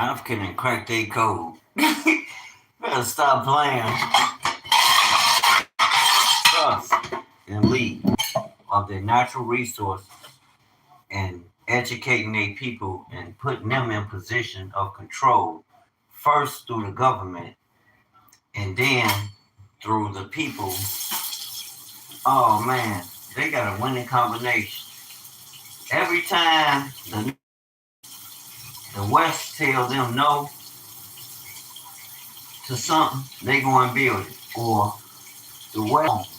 African and crack they code. Better stop playing. Trust and lead of their natural resources and educating their people and putting them in position of control first through the government and then through the people. Oh man, they got a winning combination. Every time the West tell them no to something, they go and build it. Or the West.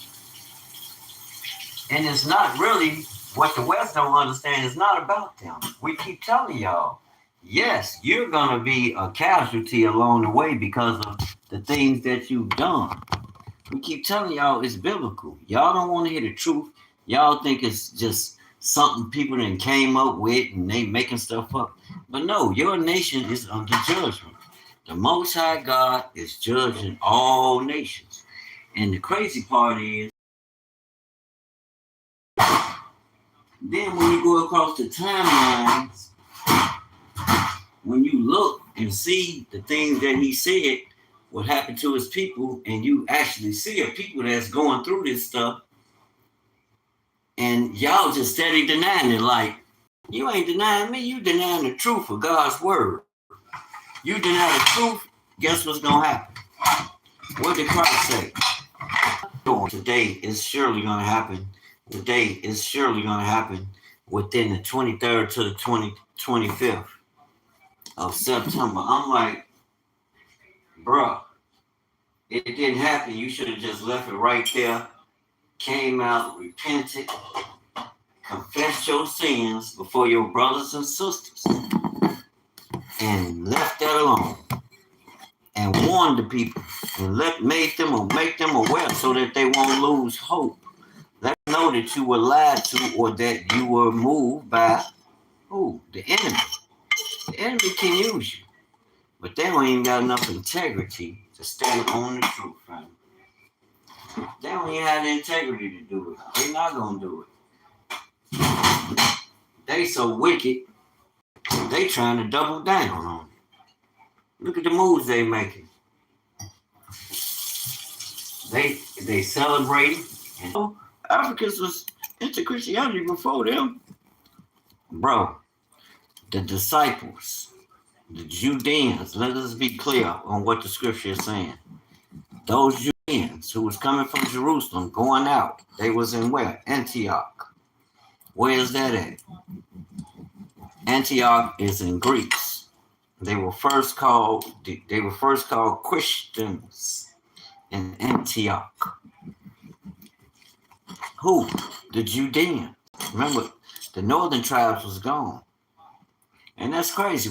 And it's not really what the West don't understand. It's not about them. We keep telling y'all, yes, you're going to be a casualty along the way because of the things that you've done. We keep telling y'all it's biblical. Y'all don't want to hear the truth. Y'all think it's just something people then came up with and they making stuff up. But no, your nation is under judgment. The Most High God is judging all nations. And the crazy part is, then when you go across the timelines, when you look and see the things that he said, what happened to his people, and you actually see a people that's going through this stuff, and y'all just steady denying it. Like, you ain't denying me, you denying the truth of God's word. You deny the truth, guess what's gonna happen? What did Christ say? Today is surely gonna happen. Today is surely gonna happen within the 23rd to the 25th of September. I'm like, bruh, it didn't happen. You should have just left it right there, came out, repented, confessed your sins before your brothers and sisters, and left that alone. And warned the people and make them aware so that they won't lose hope. Let them know that you were lied to or that you were moved by who? The enemy. The enemy can use you, but they don't even got enough integrity to stand on the truth, man. They don't even have the integrity to do it. They're not gonna do it. They so wicked, they trying to double down on it. Look at the moves they making. They celebrating. And Africans was into Christianity before them. Bro, the disciples, the Judeans, let us be clear on what the scripture is saying. Those Judeans who was coming from Jerusalem, going out, they was in where? Antioch. Where is that at? Antioch is in Greece. They were first called Christians in Antioch. Who? The Judeans. Remember, the northern tribes was gone. And that's crazy.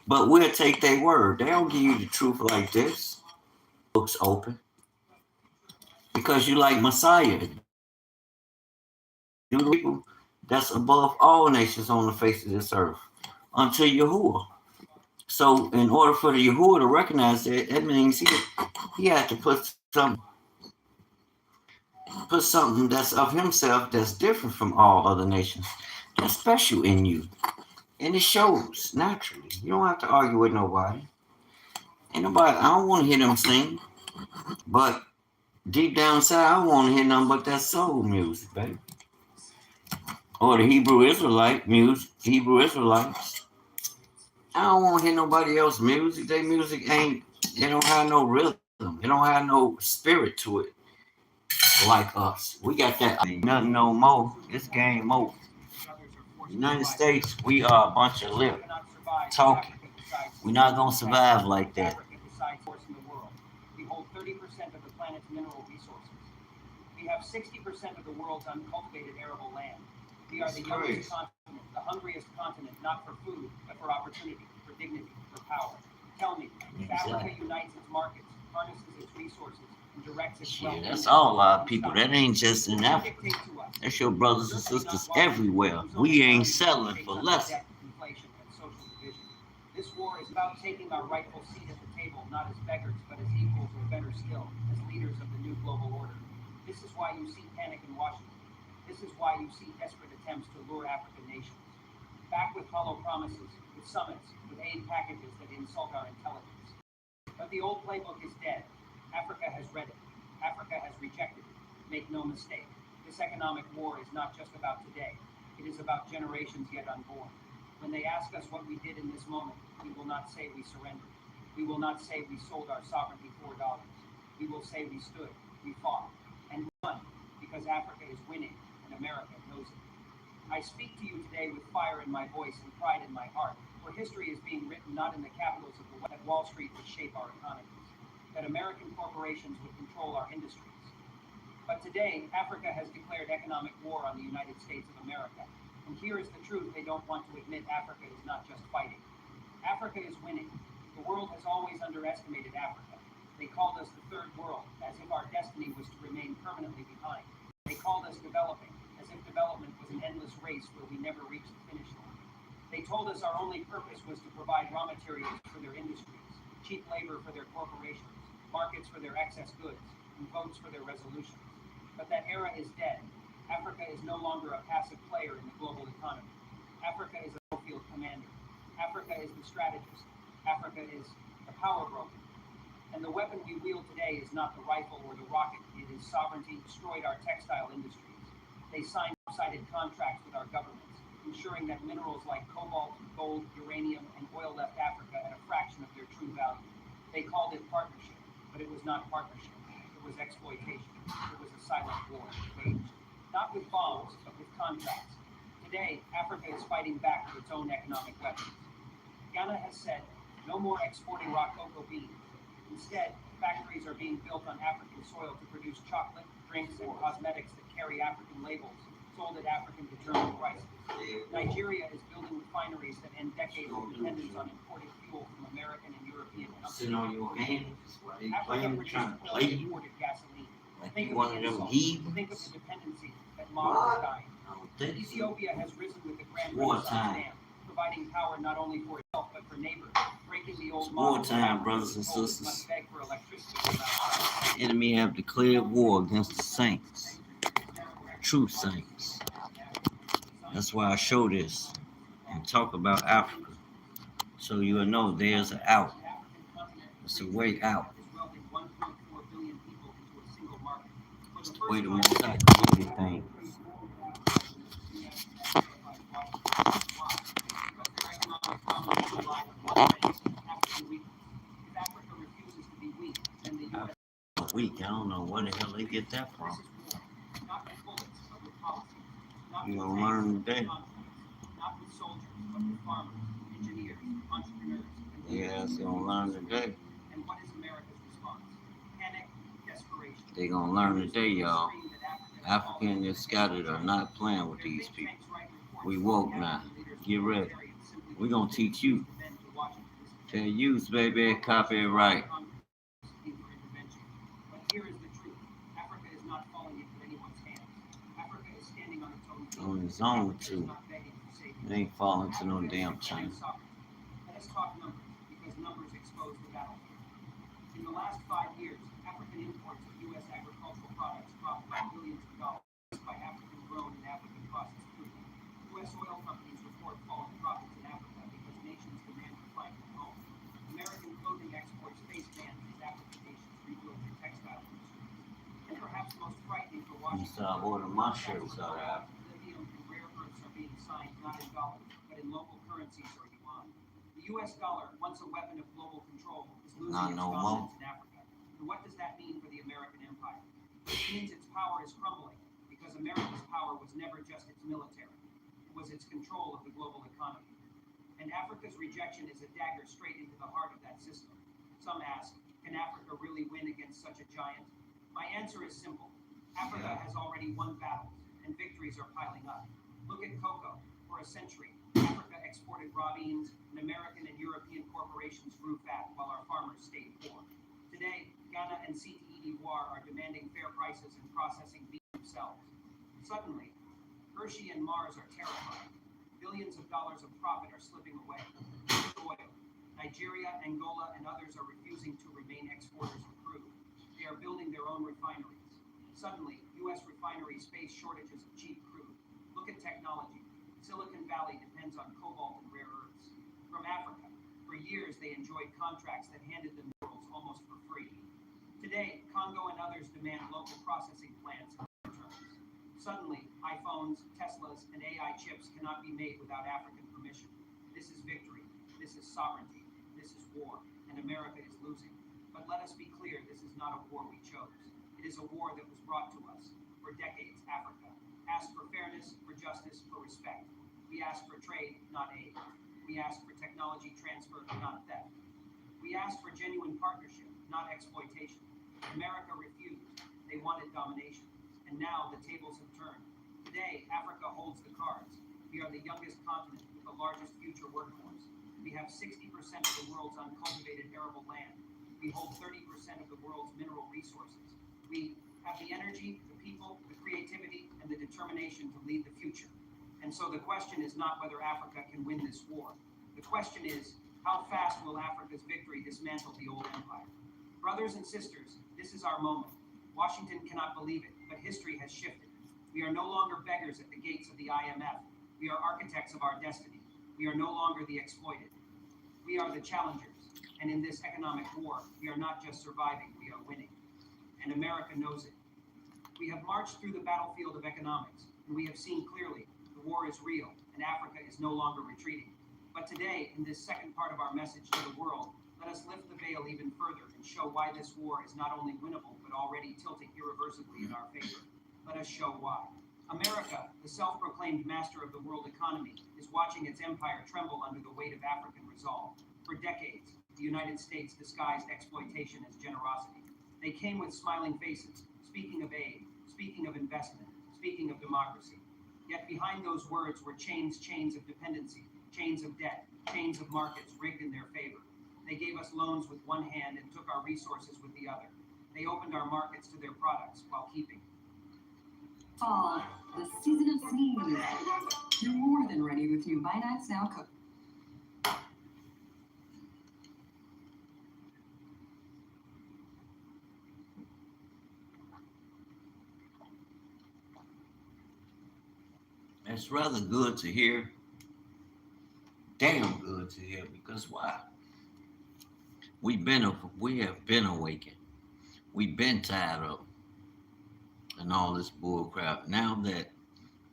But we'll take their word. They don't give you the truth like this. Books open. Because you like Messiah. You people that's above all nations on the face of this earth. Until Yahuwah. So in order for the Yahuwah to recognize that, that means he had to put something that's of himself that's different from all other nations. That's special in you. And it shows naturally. You don't have to argue with nobody. Ain't nobody, I don't want to hear them sing. But deep down inside, I don't want to hear nothing but that soul music, baby. Or the Hebrew Israelite music, Hebrew Israelites. I don't want to hear nobody else's music. Their music they don't have no rhythm. They don't have no spirit to it like us. We got that nothing no more. This game over. United States, we are a bunch of lip talking. We're not going to survive like that. We hold 30% of the planet's mineral resources. We have 60% of the world's uncultivated arable land. We are the youngest continent, the hungriest continent, not for food, but for opportunity, for dignity, for power. Tell me, if Africa unites its markets, harnesses its resources, and directs its wealth... That's all our people. That ain't just in Africa. That's your brothers and sisters everywhere. We ain't settling for less. Inflation and social division. This war is about taking our rightful seat at the table, not as beggars, but as equals or better still, as leaders of the new global order. This is why you see panic in Washington. This is why you see desperate attempts to lure African nations. back with hollow promises, with summits, with aid packages that insult our intelligence. But the old playbook is dead. Africa has read it. Africa has rejected it. Make no mistake, this economic war is not just about today. It is about generations yet unborn. When they ask us what we did in this moment, we will not say we surrendered. We will not say we sold our sovereignty for $4. We will say we stood, we fought, and won, because Africa is winning, and America knows it. I speak to you today with fire in my voice and pride in my heart, for history is being written not in the capitals of the West, that Wall Street would shape our economies, that American corporations would control our industries. But today, Africa has declared economic war on the United States of America. And here is the truth they don't want to admit: Africa is not just fighting. Africa is winning. The world has always underestimated Africa. They called us the third world, as if our destiny was to remain permanently behind. They called us developing, as if development was an endless race where we never reached the finish line. They told us our only purpose was to provide raw materials for their industries, cheap labor for their corporations, markets for their excess goods, and votes for their resolutions. But that era is dead. Africa is no longer a passive player in the global economy. Africa is a battlefield commander. Africa is the strategist. Africa is the power broker. And the weapon we wield today is not the rifle or the rocket. It is sovereignty destroyed our textile industries. They signed lopsided contracts with our governments, ensuring that minerals like cobalt, gold, uranium, and oil left Africa at a fraction of their true value. They called it partnership, but it was not partnership. It was exploitation. It was a silent war waged, not with bombs, but with contracts. Today, Africa is fighting back with its own economic weapons. Ghana has said, no more exporting raw cocoa beans. Instead, factories are being built on African soil to produce chocolate, drinks, and cosmetics that carry African labels, sold at African-determined prices. Nigeria is building refineries that end decades of dependence on imported fuel from American and European companies. Sitting on your hands while they Africa playing, produces trying to oil play and you imported gasoline. like Think you of one the of them insult. heathens. Think of the dependency that models dying. I don't think so. Ethiopia has risen with the Grand Wartime. Renaissance Dam, providing power not only for itself but for neighbors, breaking the old It's model wartime, that brothers and Africans sisters. must beg for electricity from outside. The enemy have declared war against the saints, true saints. That's why I show this and talk about Africa, so you will know there's an out. It's a way out. It's the way the Most High created things. Weak. I don't know where the hell they get that from. You gonna learn today. Yeah, it's gonna learn today. And what is America's response? Panic, desperation. They gonna learn today, y'all. African and scattered are not playing with these people. We woke now. Get ready. We gonna teach you. Tell youth, baby, copyright. But here is the truth. Africa is not falling into anyone's hands. Africa is standing on its own feet. On his own Africa is too. not begging for safety. It ain't falling to no Africa is damn declaring chain. sovereignty. Let us talk numbers, because numbers expose the battlefield. In the last 5 years, African imports of U.S. agricultural products dropped by billions of dollars by African-grown and African-processed food. U.S. oil companies report falling profits in Africa because nations demand refining at home. American clothing exports face bans as African nations rebuild their textile industries. And perhaps most frightening for You Washington, start ordering my shirts out of Africa. lithium and rare earths are being signed not in dollars, but in local currencies or yuan. The U.S. dollar, once a weapon of global control, is losing Not its no dominance in Africa. And what does that mean for the American empire? It means its power is crumbling, because America's power was never just its military. It was its control of the global economy. And Africa's rejection is a dagger straight into the heart of that system. Some ask, can Africa really win against such a giant? My answer is simple. Africa has already won battles, and victories are piling up. Look at cocoa. For a century, Africa exported raw beans, and American and European corporations grew fat while our farmers stayed poor. Today, Ghana and CTE d'Ivoire are demanding fair prices and processing beef themselves. Suddenly, Hershey and Mars are terrified. Billions of dollars of profit are slipping away. Oil. Nigeria, Angola, and others are refusing to remain exporters of crude. They are building their own refineries. Suddenly, U.S. refineries face shortages of cheap crude. Look at technology. Silicon Valley depends on cobalt and rare earths. From Africa, for years they enjoyed contracts that handed them minerals almost for free. Today, Congo and others demand local processing plants and terms. Suddenly, iPhones, Teslas, and AI chips cannot be made without African permission. This is victory. This is sovereignty. This is war. And America is losing. But let us be clear, this is not a war we chose. It is a war that was brought to us. For decades, Africa asked for fairness, for justice, for respect. We asked for trade, not aid. We asked for technology transfer, not theft. We asked for genuine partnership, not exploitation. America refused. They wanted domination. And now the tables have turned. Today, Africa holds the cards. We are the youngest continent with the largest future workforce. We have 60% of the world's uncultivated arable land. We hold 30% of the world's mineral resources. We have the energy, the people, the creativity, and the determination to lead the future. And so the question is not whether Africa can win this war. The question is, how fast will Africa's victory dismantle the old empire? Brothers and sisters, this is our moment. Washington cannot believe it, but history has shifted. We are no longer beggars at the gates of the IMF. We are architects of our destiny. We are no longer the exploited. We are the challengers. And in this economic war, we are not just surviving, we are winning. And America knows it. We have marched through the battlefield of economics, and we have seen clearly the war is real, and Africa is no longer retreating. But today, in this second part of our message to the world, let us lift the veil even further and show why this war is not only winnable, but already tilting irreversibly in our favor. Let us show why. America, the self-proclaimed master of the world economy, is watching its empire tremble under the weight of African resolve. For decades, the United States disguised exploitation as generosity. They came with smiling faces, speaking of aid, speaking of investment, speaking of democracy. Yet behind those words were chains of dependency, chains of debt, chains of markets rigged in their favor. They gave us loans with one hand and took our resources with the other. They opened our markets to their products while keeping. Fall, the season of sneeze. You're more than ready with new Binax Now Cook. It's rather good to hear. Damn good to hear, because why? We have been awakened. We've been tired of and all this bull crap. Now that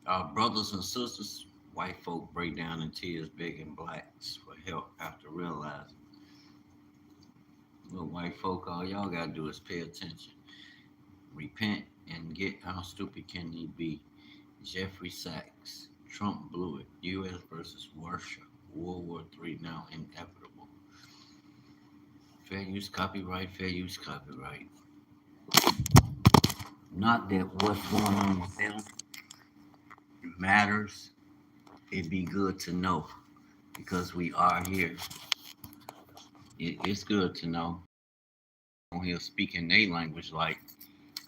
our brothers and sisters, white folk, break down in tears begging blacks for help after realizing, well, white folk, all y'all gotta do is pay attention, repent, and get how stupid can he be. Jeffrey Sachs, Trump blew it. U.S. versus Russia. World War III now inevitable. Fair use copyright, fair use copyright. Not that what's going on with them matters. It'd be good to know because we are here. It's good to know. On here speaking their language like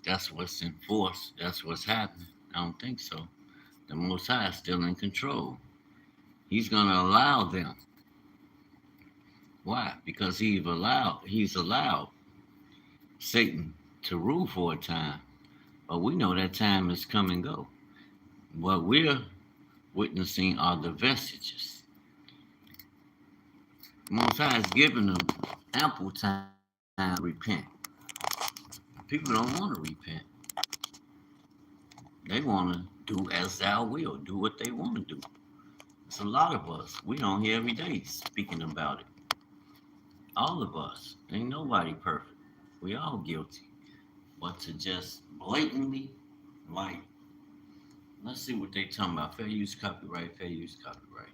that's what's in force, that's what's happening. I don't think so. The Most High is still in control. He's going to allow them. Why? Because he's allowed Satan to rule for a time. But we know that time has come and go. What we're witnessing are the vestiges. The Most High has given them ample time to repent. People don't want to repent. They want to do as thou will, do what they want to do. It's a lot of us. We on here every day speaking about it. All of us. Ain't nobody perfect. We all guilty. But to just blatantly, like, let's see what they talking about. Fair use copyright, fair use copyright.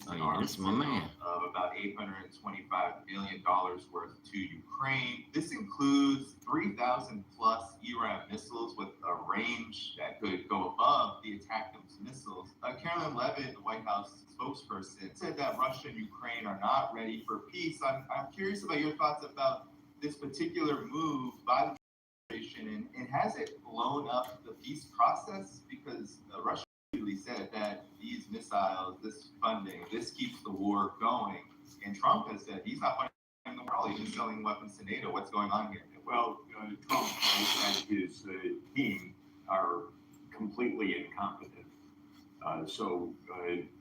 Oh yeah, this is my man. Of about $825 billion worth to Ukraine. This includes 3,000 plus Iran missiles with a range that could go above the ATACMS missiles. Carolyn Levitt, the White House spokesperson, said that Russia and Ukraine are not ready for peace. I'm curious about your thoughts about this particular move by the administration, and has it blown up the peace process? Because Russia said that these missiles, this funding, this keeps the war going. And Trump has said he's not funding the world, he's just selling weapons to NATO. What's going on here? Well, Trump and his team are completely incompetent.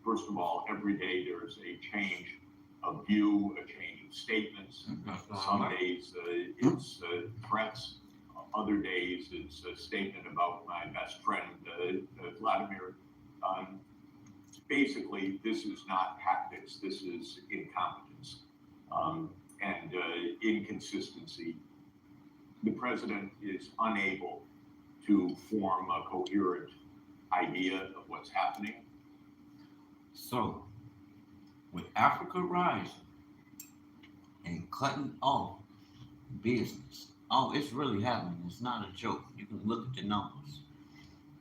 First of all, every day there's a change of view, a change of statements. Some days it's threats. Other days it's a statement about my best friend, Vladimir. Basically, this is not tactics. This is incompetence and inconsistency. The president is unable to form a coherent idea of what's happening. So, with Africa rising and cutting off business, oh, it's really happening. It's not a joke. You can look at the numbers.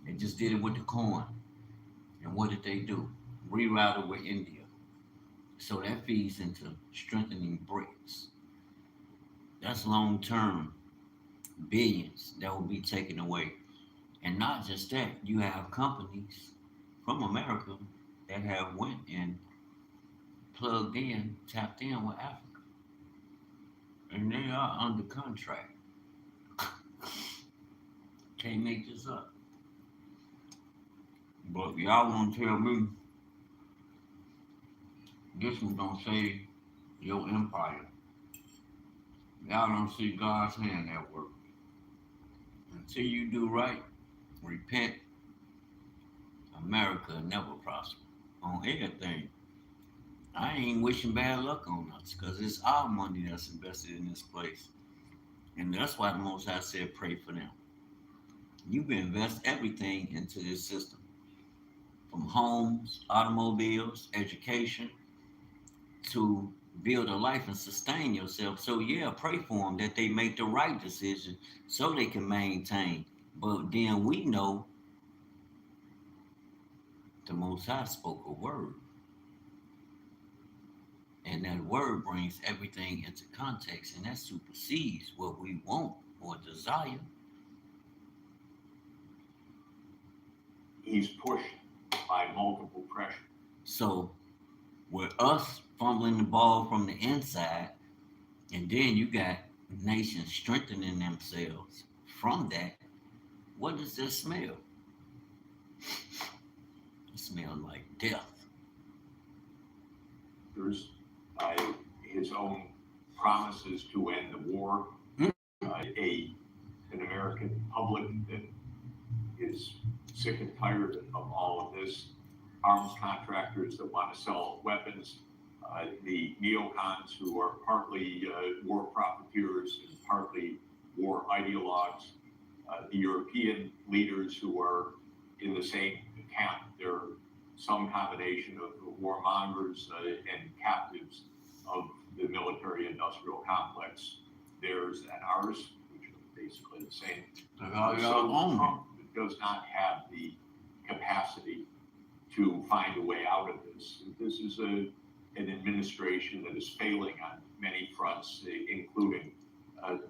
They just did it with the corn. And what did they do? Rerouted with India. So that feeds into strengthening BRICS. That's long-term billions that will be taken away. And not just that, you have companies from America that have went and plugged in, tapped in with Africa. And they are under contract. Can't make this up. But y'all want to tell me this was gonna save your empire. Y'all don't see God's hand at work. Until you do right, repent, America never prosper on anything. I ain't wishing bad luck on us because it's our money that's invested in this place. And that's why the Most High said pray for them. You can invest everything into this system. From homes, automobiles, education, to build a life and sustain yourself. So yeah, pray for them that they make the right decision so they can maintain. But then we know the Most High spoke a word. And that word brings everything into context, and that supersedes what we want or desire. He's pushed by multiple pressure. So with us fumbling the ball from the inside, and then you got nations strengthening themselves from that, what does this smell? It smells like death. There's his own promises to end the war. An American public that is sick and tired of all of this. Arms contractors that want to sell weapons. The neocons who are partly war profiteers and partly war ideologues. The European leaders who are in the same camp. They're some combination of warmongers and captives of the military-industrial complex, theirs and ours, which are basically the same. So Trump does not have the capacity to find a way out of this. This is an administration that is failing on many fronts, including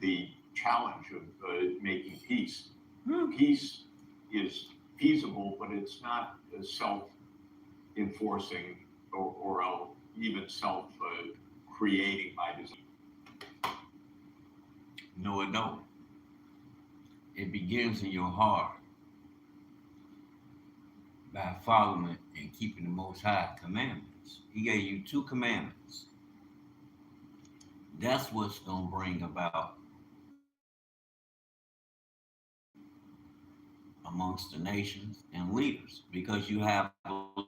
the challenge of making peace. Peace is feasible, but it's not self-enforcing or even self-creating by design. No, it don't. It begins in your heart by following and keeping the Most High commandments. He gave you 2 commandments. That's what's going to bring about amongst the nations and leaders, because you have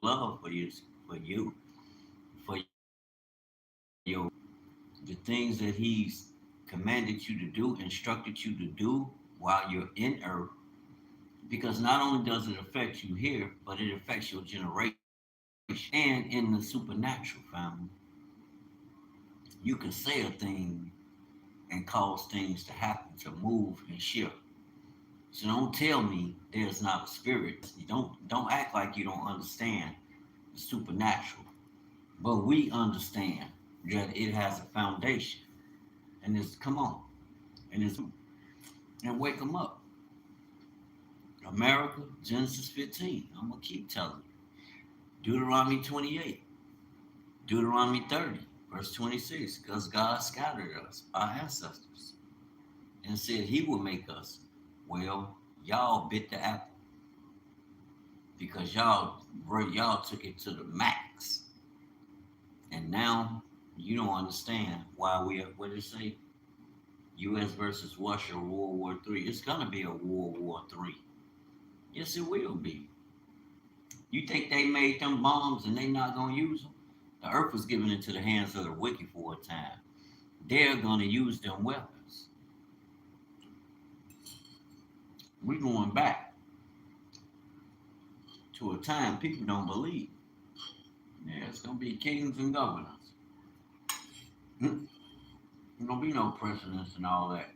love for you, for your the things that he's commanded you to do, instructed you to do while you're in earth. Because not only does it affect you here, but it affects your generation and in the supernatural family. You can say a thing and cause things to happen, to move and shift. So don't tell me there's not a spirit. You don't act like you don't understand the supernatural. But we understand that it has a foundation. And it's come on. And wake them up. America, Genesis 15. I'm gonna keep telling you. Deuteronomy 28. Deuteronomy 30, verse 26. Because God scattered us, our ancestors, and said he would make us. Well, y'all bit the apple. because y'all took it to the max, and now you don't understand why we are. What did it say? U.S. versus Russia, World War III. It's gonna be a World War III. Yes, it will be. You think they made them bombs and they not gonna use them? The earth was given into the hands of the wicked for a time. They're gonna use them weapons. We're going back to a time people don't believe. Yeah, it's gonna be kings and governors. There's gonna be no presidents and all that.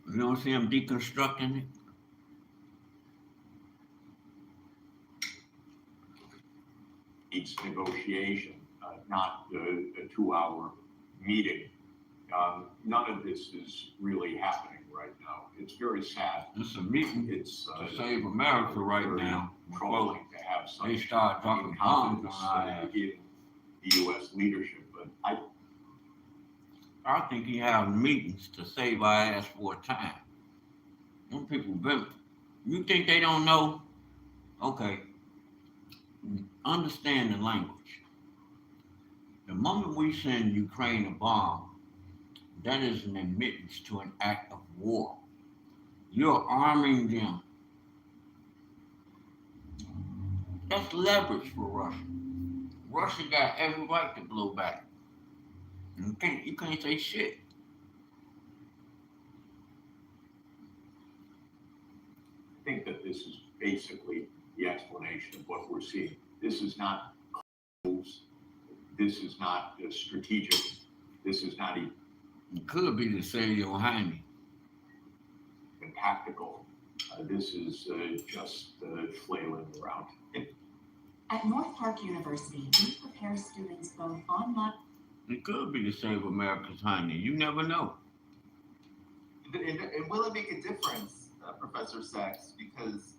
You don't see them deconstructing it. It's negotiation, not a 2-hour meeting. None of this is really happening right now. It's very sad. It's a meeting It's to save America right very now. troubling to have They such start dropping bombs confidence on our ass. in the U.S. leadership. But I think he have meetings to save our ass for a time. Them people been. You think they don't know? Okay. Understand the language. The moment we send Ukraine a bomb, that is an admittance to an act of war. You're arming them. That's leverage for Russia. Russia got every right to blow back. You can't say shit. I think that this is basically the explanation of what we're seeing. This is not close. This is not strategic. This is not even It could be to save your Jaime. tactical. This is just flailing around. At North Park University, we prepare students both online. It could be to save America's Jaime. You never know. And will it make a difference, Professor Sachs? Because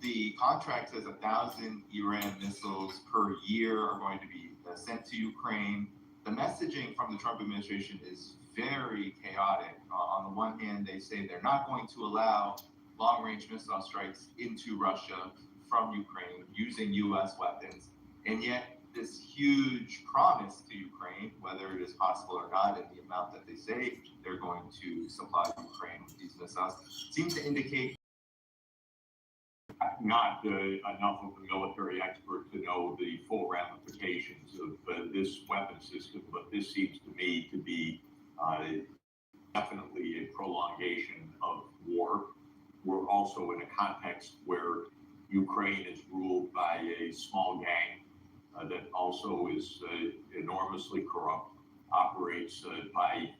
the contract says 1,000 Iran missiles per year are going to be sent to Ukraine. The messaging from the Trump administration is very chaotic. On the one hand, they say they're not going to allow long-range missile strikes into Russia from Ukraine using U.S. weapons, and yet this huge promise to Ukraine, whether it is possible or not, and the amount that they say they're going to supply Ukraine with these missiles, seems to indicate Not enough of a military expert to know the full ramifications of this weapon system, but this seems to me to be definitely a prolongation of war. We're also in a context where Ukraine is ruled by a small gang that also is enormously corrupt, operates by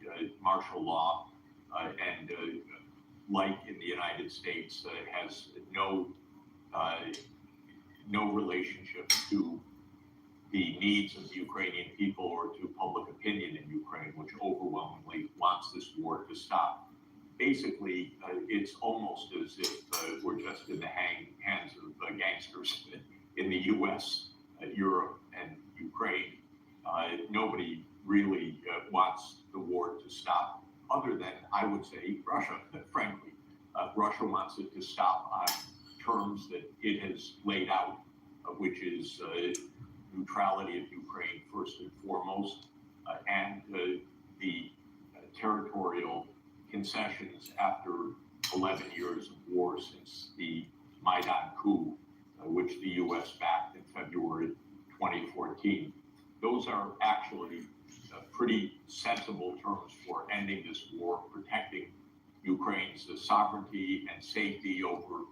martial law, and like in the United States, has no relationship to the needs of the Ukrainian people or to public opinion in Ukraine, which overwhelmingly wants this war to stop. Basically, it's almost as if we're just in the hands of gangsters in the U.S., Europe, and Ukraine. Nobody really wants the war to stop, other than, I would say, Russia, frankly. Russia wants it to stop on terms that it has laid out, which is neutrality of Ukraine first and foremost, and the territorial concessions after 11 years of war since the Maidan coup, which the U.S. backed in February 2014. Those are actually pretty sensible terms for ending this war, protecting Ukraine's sovereignty and safety over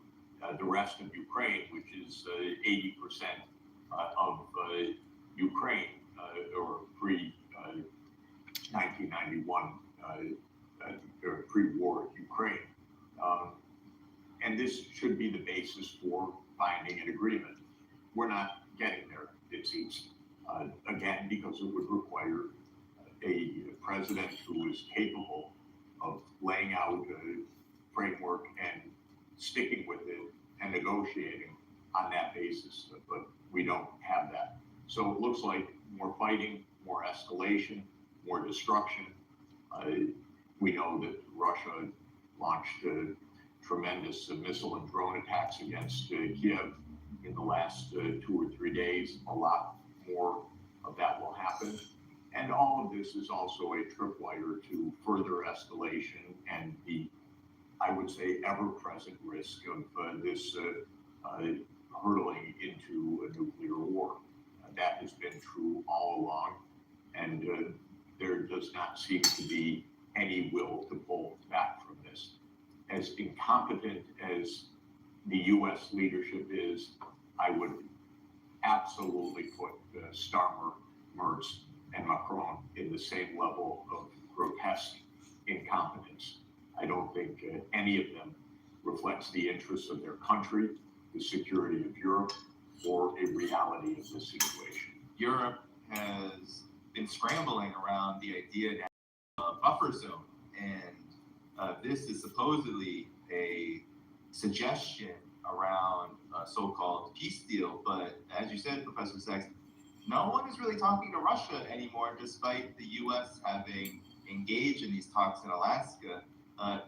the rest of Ukraine, which is 80% of Ukraine, or pre-1991, pre-war Ukraine. And this should be the basis for finding an agreement. We're not getting there, it seems, again, because it would require a president who is capable of laying out a framework and sticking with it and negotiating on that basis, but we don't have that. So it looks like more fighting, more escalation, more destruction. We know that Russia launched tremendous missile and drone attacks against Kiev in the last 2 or 3 days. A lot more of that will happen. And all of this is also a tripwire to further escalation and the, I would say, ever-present risk of this hurtling into a nuclear war. That has been true all along, and there does not seem to be any will to pull back from this. As incompetent as the U.S. leadership is, I would absolutely put Starmer, Merz, and Macron in the same level of grotesque incompetence. I don't think any of them reflects the interests of their country, the security of Europe, or a reality of the situation. Europe has been scrambling around the idea of a buffer zone, and this is supposedly a suggestion around a so-called peace deal. But as you said, Professor Sachs, no one is really talking to Russia anymore, despite the U.S. having engaged in these talks in Alaska.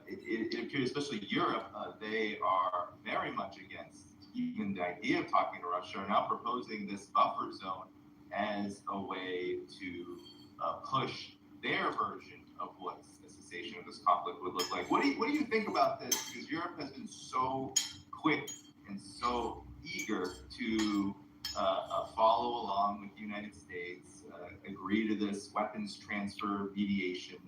It appears, especially Europe, they are very much against even the idea of talking to Russia, are now proposing this buffer zone as a way to push their version of what a cessation of this conflict would look like. What do you think about this? Because Europe has been so quick and so eager to follow along with the United States, agree to this weapons transfer mediation.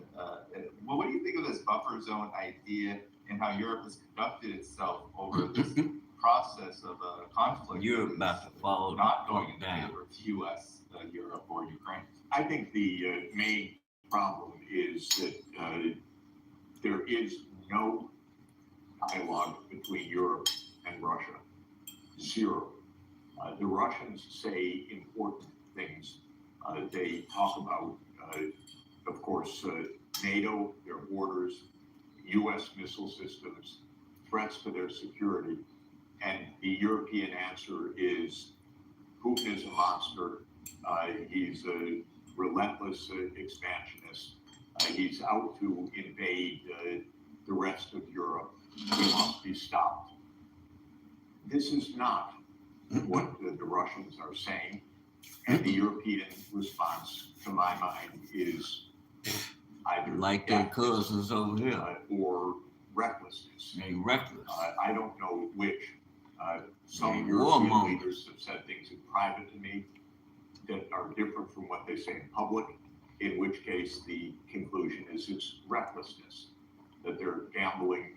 What do you think of this buffer zone idea and how Europe has conducted itself over this process of a conflict? You're about to follow not going in down. favor of the U.S., Europe, or Ukraine. I think the main problem is that there is no dialogue between Europe and Russia. Zero. The Russians say important things. They talk about, of course, NATO, their borders, U.S. missile systems, threats to their security. And the European answer is Putin is a monster. He's a relentless expansionist. He's out to invade the rest of Europe. He must be stopped. This is not what the Russians are saying. And the European response, to my mind, is either Like their cousins over here. Or recklessness. They reckless. I don't know which. Some They European warmongers. leaders have said things in private to me that are different from what they say in public, in which case the conclusion is it's recklessness, that they're gambling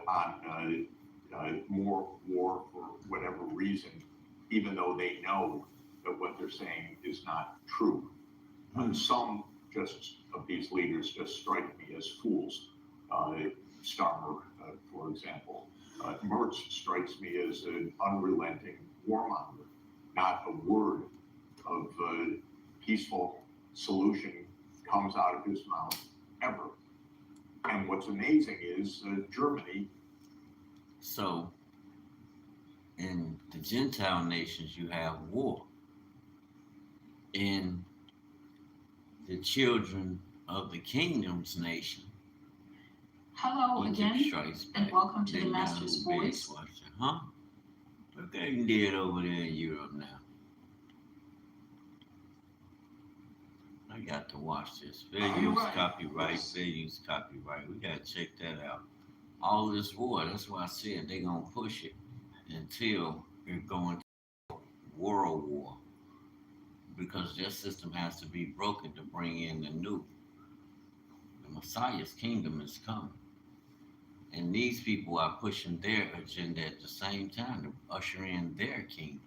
on more war for whatever reason, even though they know that what they're saying is not true. Some of these leaders just strike me as fools. Starmer, for example. Merz strikes me as an unrelenting warmonger. Not a word of peaceful solution comes out of his mouth ever. And what's amazing is Germany. So, in the Gentile nations, you have war. In the children of the kingdom's nation, Hello Egypt again, strikes and back. welcome to They the got Master's a big Voice. watcher, huh? Look at him dead over there in Europe now. I got to watch this. Fair You're use right. copyright, fair use copyright. We gotta check that out. All this war, that's why I said they gonna push it until we're going to world war. Because their system has to be broken to bring in the new. The Messiah's kingdom is coming. And these people are pushing their agenda at the same time to usher in their kingdom.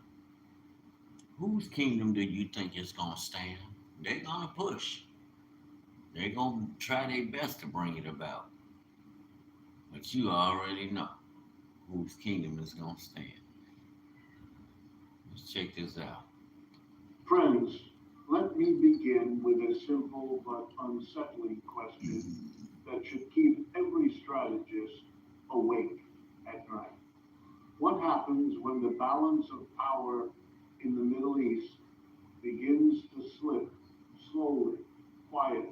Whose kingdom do you think is going to stand? They're going to push. They're going to try their best to bring it about. But you already know whose kingdom is going to stand. Let's check this out. Friends, let me begin with a simple but unsettling question that should keep every strategist awake at night. What happens when the balance of power in the Middle East begins to slip slowly, quietly,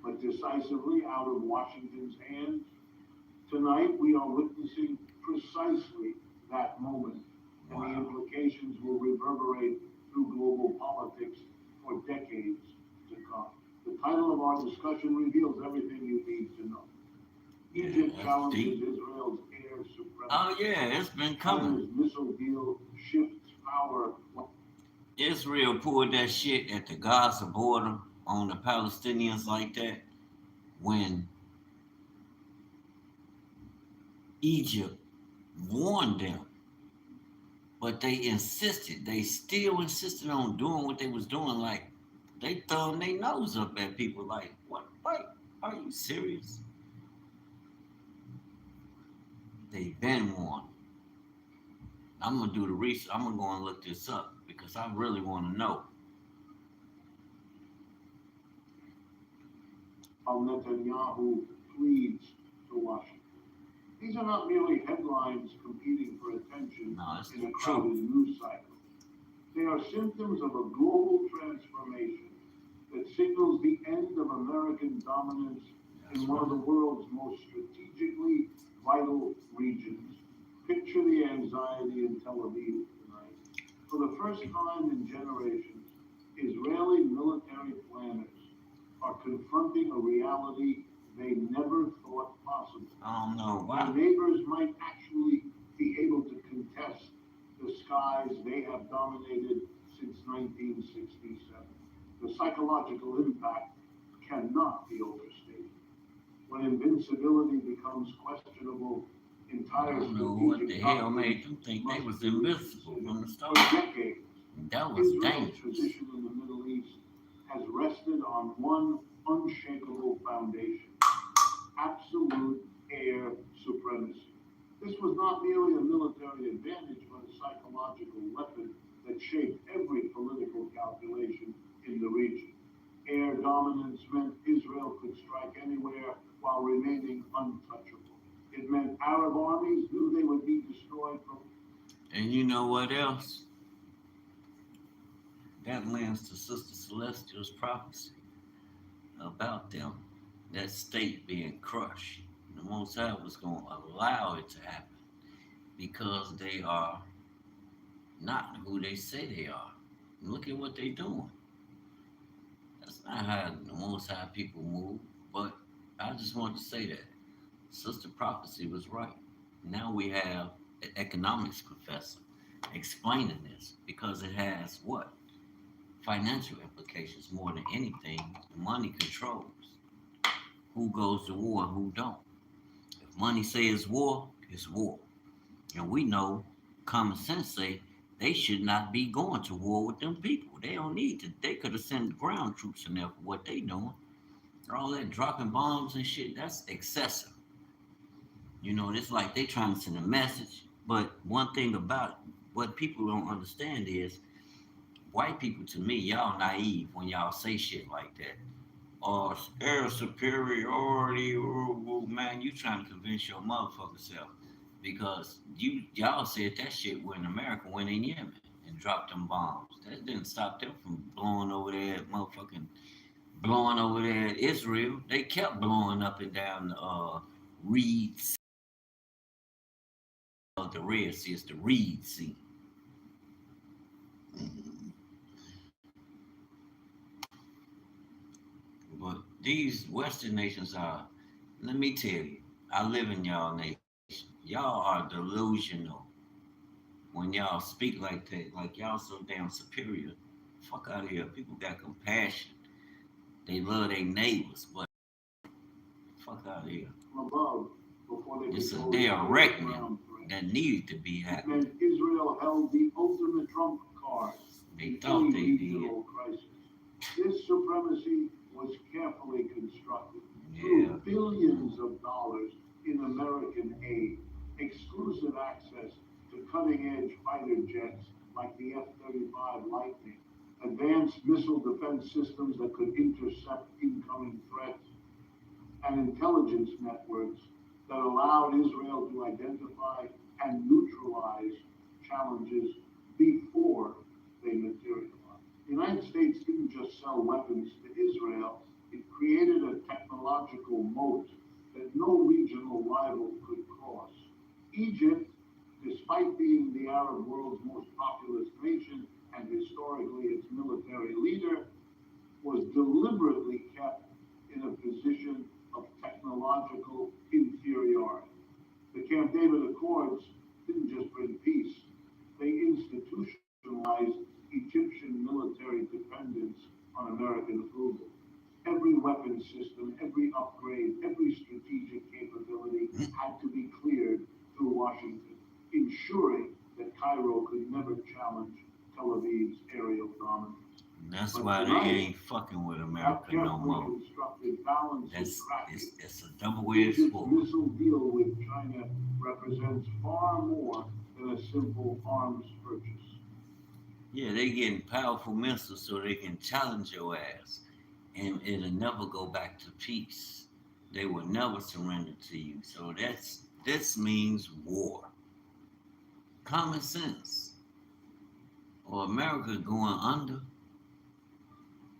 but decisively out of Washington's hands? Tonight, we are witnessing precisely that moment, and the implications will reverberate through global politics for decades to come. The title of our discussion reveals everything you need to know. Egypt that's challenges deep. Israel's air supremacy. Oh yeah, it's been coming. China's missile deal shifts power. Israel pulled that shit at the Gaza border on the Palestinians like that when Egypt warned them, but they still insisted on doing what they was doing. Like they throwing their nose up at people. Like what? Like, are you serious? They been warned. I'm gonna do the research. I'm gonna go and look this up because I really want to know. Netanyahu pleads to Washington. These are not merely headlines competing for attention No, it's in the a crowded truth. news cycle. They are symptoms of a global transformation that signals the end of American dominance in one of the world's most strategically vital regions. Picture the anxiety in Tel Aviv tonight. For the first time in generations, Israeli military planners are confronting a reality they never thought possible. I don't know Their why. neighbors might actually be able to contest the skies they have dominated since 1967. The psychological impact cannot be overstated. When invincibility becomes questionable, I entire don't know what the strategic hell made doctrines them think they must was be invincible reconsidered. from the For start. decades, That was Israel's dangerous. position in the Middle East has rested on one unshakable foundation: absolute air supremacy. This was not merely a military advantage, but a psychological weapon that shaped every political calculation in the region. Air dominance meant Israel could strike anywhere while remaining untouchable. It meant Arab armies knew they would be destroyed from. And you know what else? That lends to Sister Celestial's prophecy about them, that state being crushed. The Most High was going to allow it to happen because they are not who they say they are. Look at what they're doing. That's not how the Most High people move. But I just want to say that Sister Prophecy was right. Now we have an economics professor explaining this because it has what? Financial implications more than anything. Money controls who goes to war and who don't. If money says war, it's war. And we know common sense say they should not be going to war with them people. They don't need to. They could have sent ground troops in there for what they doing. All that dropping bombs and shit, that's excessive. You know, it's like they trying to send a message. But one thing about what people don't understand is white people, to me, y'all naive when y'all say shit like that. Or air superiority, man, you trying to convince your motherfucking self. Because y'all said that shit when America went in Yemen and dropped them bombs. That didn't stop them from blowing over there at Israel. They kept blowing up and down the Reed Sea. The Red Sea is the Reed Sea. But these Western nations are, let me tell you, I live in y'all nation. Y'all are delusional when y'all speak like that, like y'all so damn superior. Fuck out of here. People got compassion. They love their neighbors, but fuck out of here. Above, before they It's a could day go of to reckoning ground threat. that needed to be It happening. meant Israel held the ultimate trump card They in thought any they regional crisis. This supremacy was carefully constructed did. through Yeah. billions of dollars in American aid, exclusive access to cutting-edge fighter jets like the F-35 Lightning, advanced missile defense systems that could intercept incoming threats, and intelligence networks that allowed Israel to identify and neutralize challenges before they materialized. The United States didn't just sell weapons to Israel, it created a technological moat that that no regional rival could cross. Egypt, despite being the Arab world's most populous nation and historically its military leader, was deliberately kept in a position of technological inferiority. The Camp David Accords didn't just bring peace, they institutionalized Egyptian military dependence on American approval. Every weapon system, every upgrade, every strategic capability had to be cleared through Washington, ensuring that Cairo could never challenge Tel Aviv's aerial dominance. And that's But why tonight, they ain't fucking with That America no carefully more. constructed balance is That's cracking. it's a double-edged Egypt's sword. missile deal with China represents far more than a simple arms purchase. Yeah, they getting powerful missiles so they can challenge your ass, and it'll never go back to peace. They will never surrender to you. So this means war. Common sense. Or America's going under,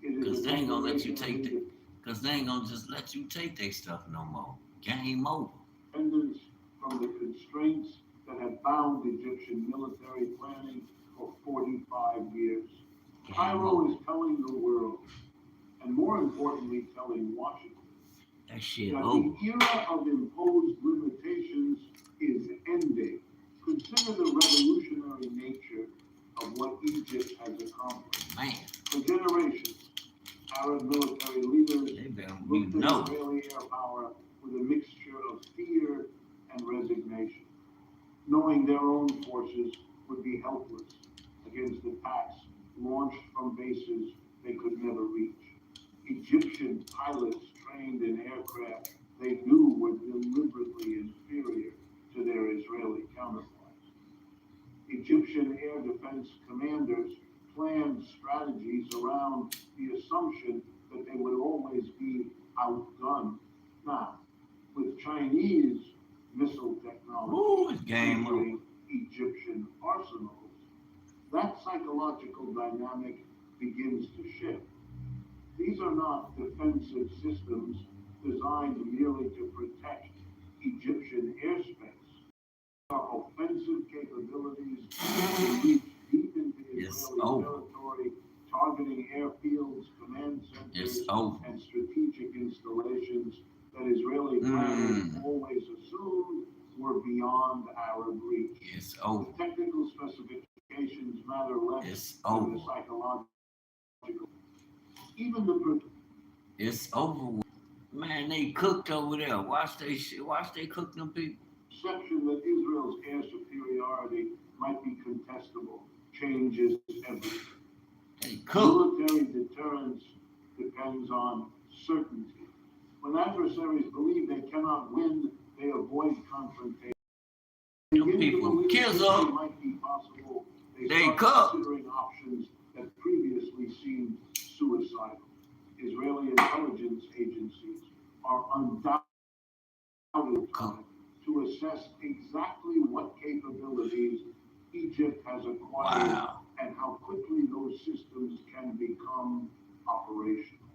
It is because a they ain't gonna let you declaration take of because they ain't gonna just let you take their stuff no more. Game over. independence from the constraints that have bound Egyptian military planning for 45 years. Game Cairo over. is telling the world, and more importantly, telling Washington, That shit that over. the era of imposed limitations is ending. Consider the revolutionary nature of what Egypt has accomplished. Man, For generations, Arab military leaders they better looked at know. Israeli air power with a mixture of fear and resignation, knowing their own forces would be helpless against attacks launched from bases they could never reach. Egyptian pilots trained in aircraft they knew were deliberately inferior to their Israeli counterparts. Egyptian air defense commanders planned strategies around the assumption that they would always be outgunned. Now, with Chinese missile technology Ooh, it's game over. entering Egyptian arsenals, that psychological dynamic begins to shift. These are not defensive systems designed merely to protect Egyptian airspace. They are offensive capabilities that reach deep into It's Israeli over. territory, targeting airfields, command It's centers, over. and strategic installations that Israeli planners Mm. always assumed were beyond Arab reach. It's The over. technical specifications matter less It's than over. the psychological. Even the It's over. With. Man, they cooked over there. Watch they shit. Watch they cook them people. perception that Israel's air superiority might be contestable changes everything. They cook. Military deterrence depends on certainty. When adversaries believe they cannot win, they avoid confrontation. Them Begin to people believe kills victory up. might be possible. They start cook. considering options that previously seemed suicidal. Israeli intelligence agencies are undoubtedly trying to assess exactly what capabilities Egypt has acquired Wow. and how quickly those systems can become operational.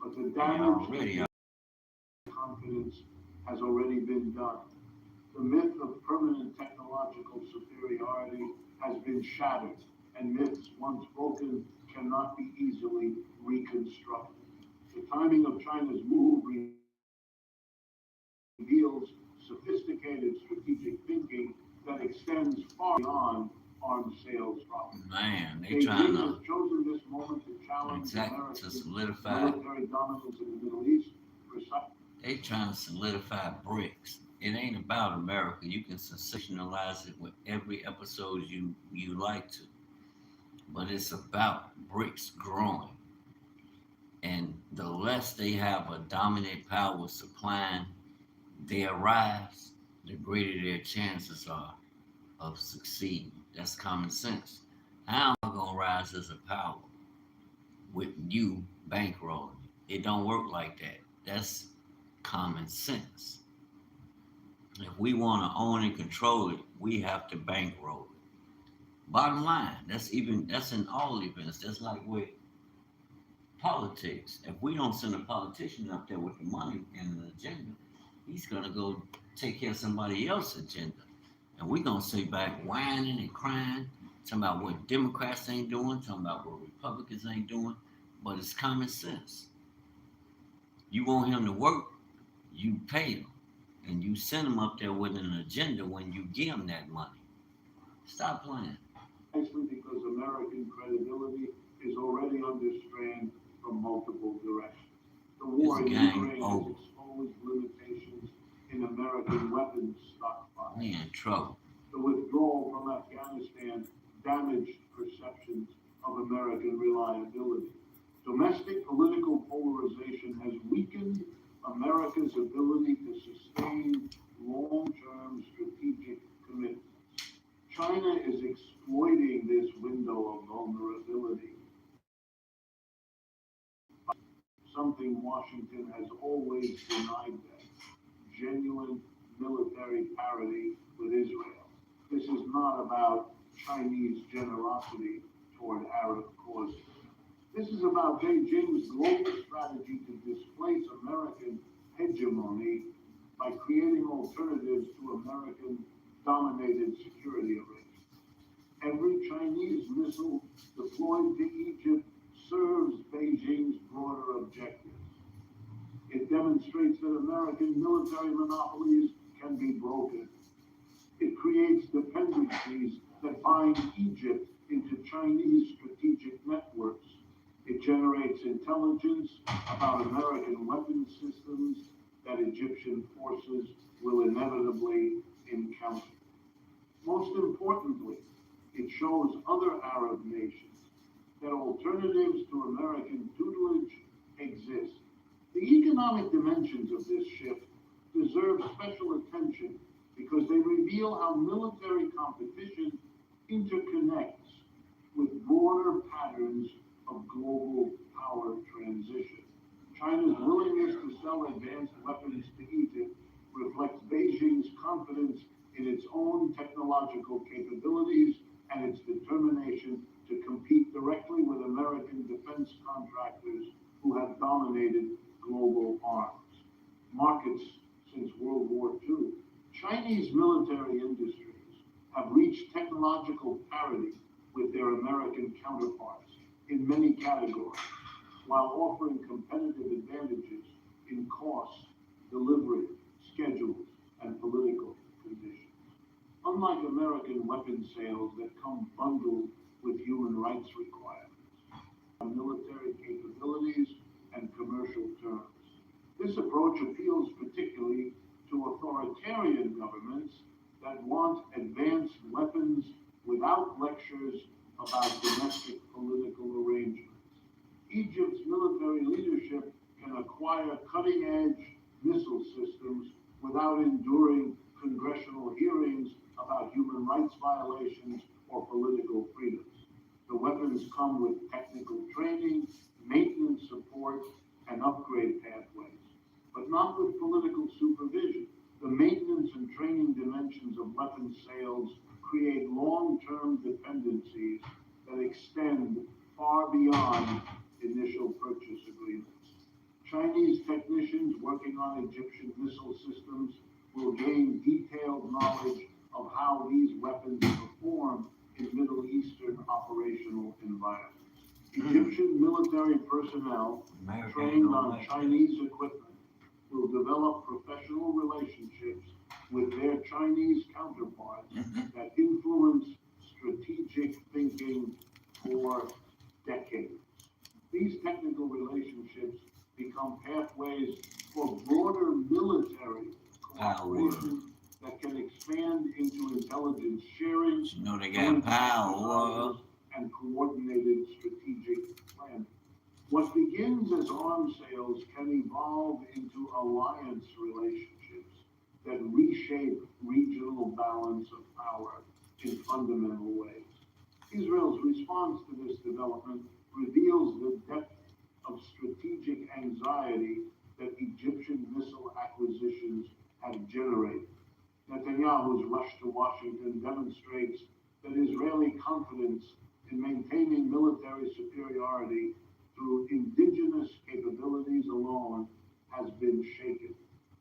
But the They damage already to confidence has already been done. The myth of permanent technological superiority has been shattered, and myths once broken cannot be easily reconstructed. The timing of China's move reveals sophisticated strategic thinking that extends far beyond arms sales profits. Man, they Beijing trying has to chosen this moment to challenge exactly to America's solidify. military dominance in the Middle East. They trying to solidify bricks. It ain't about America. You can sensationalize it with every episode you like to, but it's about bricks growing. And the less they have a dominant power supplying their rise, the greater their chances are of succeeding. That's common sense. How am I gonna rise as a power with you bankrolling? It don't work like that. That's common sense. If we want to own and control it, we have to bankroll it. Bottom line, that's in all events. That's like with politics. If we don't send a politician up there with the money and the agenda, He's gonna go take care of somebody else's agenda. And we're gonna sit back whining and crying, talking about what Democrats ain't doing, talking about what Republicans ain't doing, but it's common sense. You want him to work, you pay him. And you send him up there with an agenda when you give him that money. Stop playing. Precisely because American credibility is already under strain from multiple directions. The war in Ukraine has exposed limitations in American weapons stockpiles. We in trouble. The withdrawal from Afghanistan damaged perceptions of American reliability. Domestic political polarization has weakened America's ability to sustain long-term strategic commitments. China is exploiting this window of vulnerability, something Washington has always denied them: genuine military parity with Israel. This is not about Chinese generosity toward Arab causes. This is about Beijing's global strategy to displace American hegemony by creating alternatives to American-dominated security arrangements. Every Chinese missile deployed to Egypt serves Beijing's broader objectives. It demonstrates that American military monopolies can be broken. It creates dependencies that bind Egypt into Chinese strategic networks. It generates intelligence about American weapons systems that Egyptian forces will inevitably encounter. Most importantly, it shows other Arab nations that alternatives to American tutelage exist. The economic dimensions of this shift deserve special attention because they reveal how military competition interconnects with broader patterns of global power transition. China's willingness to sell advanced weapons to Egypt reflects Beijing's confidence in its own technological capabilities and its determination to compete directly with American defense contractors who have dominated global arms markets since World War II. Chinese military industries have reached technological parity with their American counterparts in many categories, while offering competitive advantages in cost, delivery, schedules, and political conditions. Unlike American weapons sales that come bundled with human rights requirements, military capabilities, and commercial terms. This approach appeals particularly to authoritarian governments that want advanced weapons without lectures about domestic political arrangements. Egypt's military leadership can acquire cutting-edge missile systems without enduring congressional hearings about human rights violations or political freedoms. The weapons come with technical training, maintenance support, and upgrade pathways, but not with political supervision. The maintenance and training dimensions of weapons sales create long-term dependencies that extend far beyond initial purchase agreements. Chinese technicians working on Egyptian missile systems will gain detailed knowledge of how these weapons perform in Middle Eastern operational environments. Egyptian military personnel trained on Chinese equipment will develop professional relationships with their Chinese counterparts that influence strategic thinking for decades. These technical relationships become pathways for broader military cooperation that can expand into intelligence sharing, You know they got power. and coordinated strategic planning. What begins as arms sales can evolve into alliance relationships that reshape regional balance of power in fundamental ways. Israel's response to this development reveals the depth of strategic anxiety that Egyptian missile acquisitions have generated. Netanyahu's rush to Washington demonstrates that Israeli confidence in maintaining military superiority through indigenous capabilities alone has been shaken.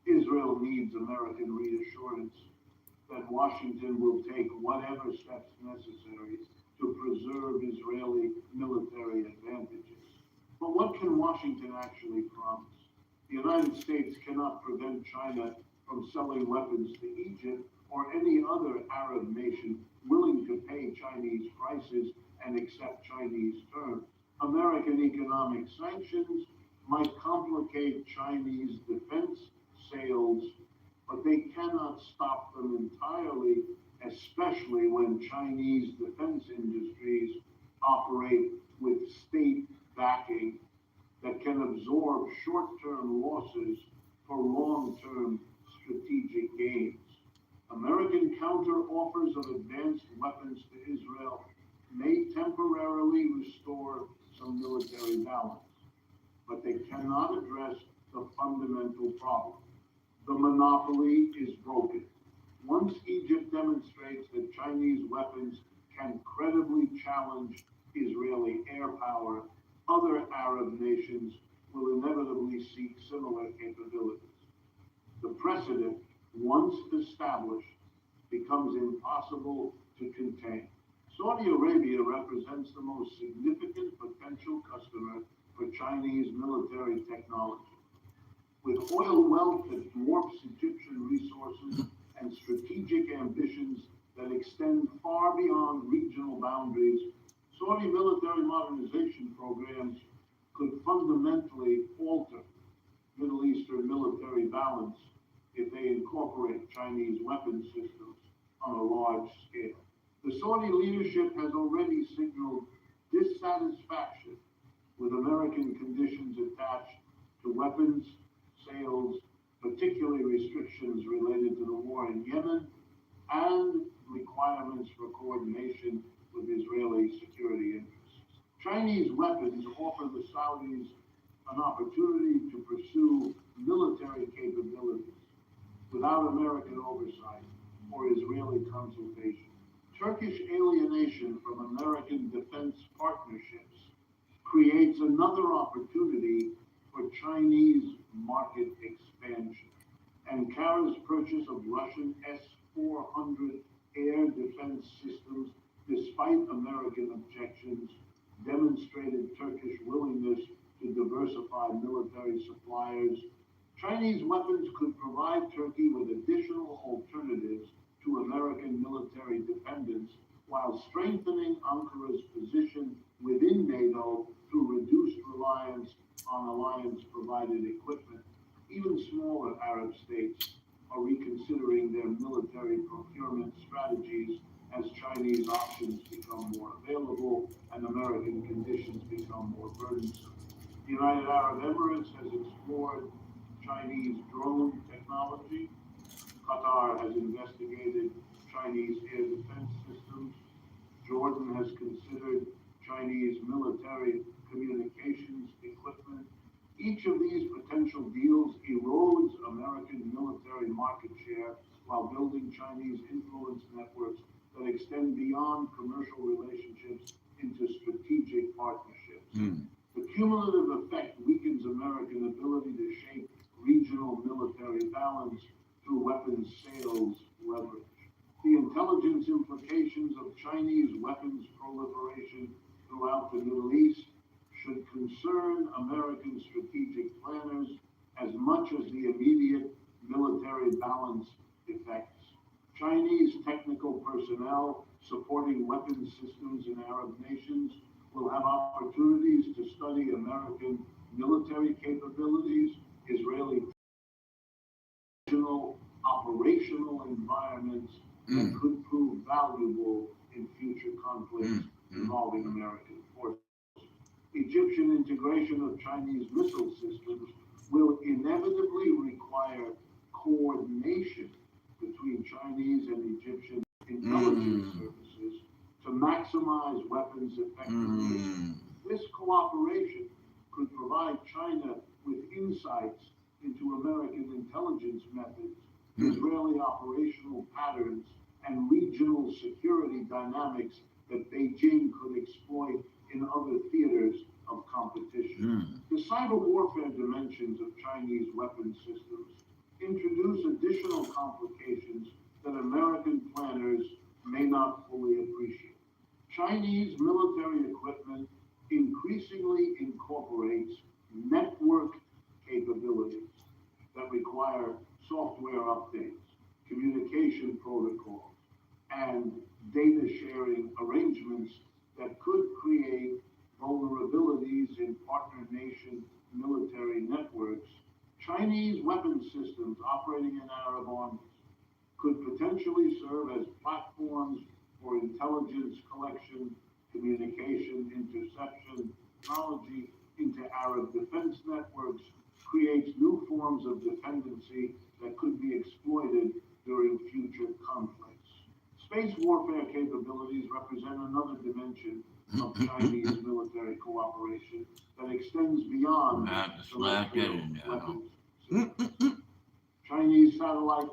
Israel needs American reassurance that Washington will take whatever steps necessary to preserve Israeli military advantages. But what can Washington actually promise? The United States cannot prevent China from selling weapons to Egypt or any other Arab nation willing to pay Chinese prices and accept Chinese terms. American economic sanctions might complicate Chinese defense sales, but they cannot stop them entirely, especially when Chinese defense industries operate with state backing that can absorb short-term losses for long-term strategic gains. American counter-offers of advanced weapons to Israel may temporarily restore some military balance, but they cannot address the fundamental problem. The monopoly is broken. Once Egypt demonstrates that Chinese weapons can credibly challenge Israeli air power, other Arab nations will inevitably seek similar capabilities. The precedent, once established, becomes impossible to contain. Saudi Arabia represents the most significant potential customer for Chinese military technology. With oil wealth that dwarfs Egyptian resources and strategic ambitions that extend far beyond regional boundaries, Saudi military modernization programs could fundamentally alter Middle Eastern military balance if they incorporate Chinese weapon systems on a large scale. The Saudi leadership has already signaled dissatisfaction with American conditions attached to weapons sales, particularly restrictions related to the war in Yemen and requirements for coordination with Israeli security interests. Chinese weapons offer the Saudis an opportunity to pursue military capabilities without American oversight or Israeli consultation. Turkish alienation from American defense partnerships creates another opportunity for Chinese market expansion. Ankara''s purchase of Russian S-400 air defense systems, despite American objections, demonstrated Turkish willingness to diversify military suppliers. Chinese weapons could provide Turkey with additional alternatives to American military dependence while strengthening Ankara's position within NATO through reduced reliance on alliance-provided equipment. Even smaller Arab states are reconsidering their military procurement strategies as Chinese options become more available and American conditions become more burdensome. The United Arab Emirates has explored Chinese drone technology. Qatar has investigated Chinese air defense systems. Jordan has considered Chinese military communications equipment. Each of these potential deals erodes American military market share while building Chinese influence networks that extend beyond commercial relationships into strategic partnerships. The cumulative effect weakens American ability to shape regional military balance through weapons sales leverage. The intelligence implications of Chinese weapons proliferation throughout the Middle East should concern American strategic planners as much as the immediate military balance effects. Chinese technical personnel supporting weapons systems in Arab nations will have opportunities to study American military capabilities, Israeli operational environments that could prove valuable in future conflicts involving American forces. Egyptian integration of Chinese missile systems will inevitably require coordination between Chinese and Egyptian intelligence services to maximize weapons effectiveness. This cooperation could provide China with insights into American intelligence methods, Israeli operational patterns, and regional security dynamics that Beijing could exploit in other theaters of competition. The cyber warfare dimensions of Chinese weapons systems introduce additional complications that American planners may not fully appreciate. Chinese military equipment increasingly incorporates network capabilities that require software updates, communication protocols, and data sharing arrangements that could create vulnerabilities in partner nation military networks. Chinese weapon systems operating in Arab armies could potentially serve as platforms for intelligence collection, communication, interception, technology into Arab defense networks, creates new forms of dependency that could be exploited during future conflicts. Space warfare capabilities represent another dimension of Chinese military cooperation that extends beyond terrestrial weapons systems. Chinese satellite.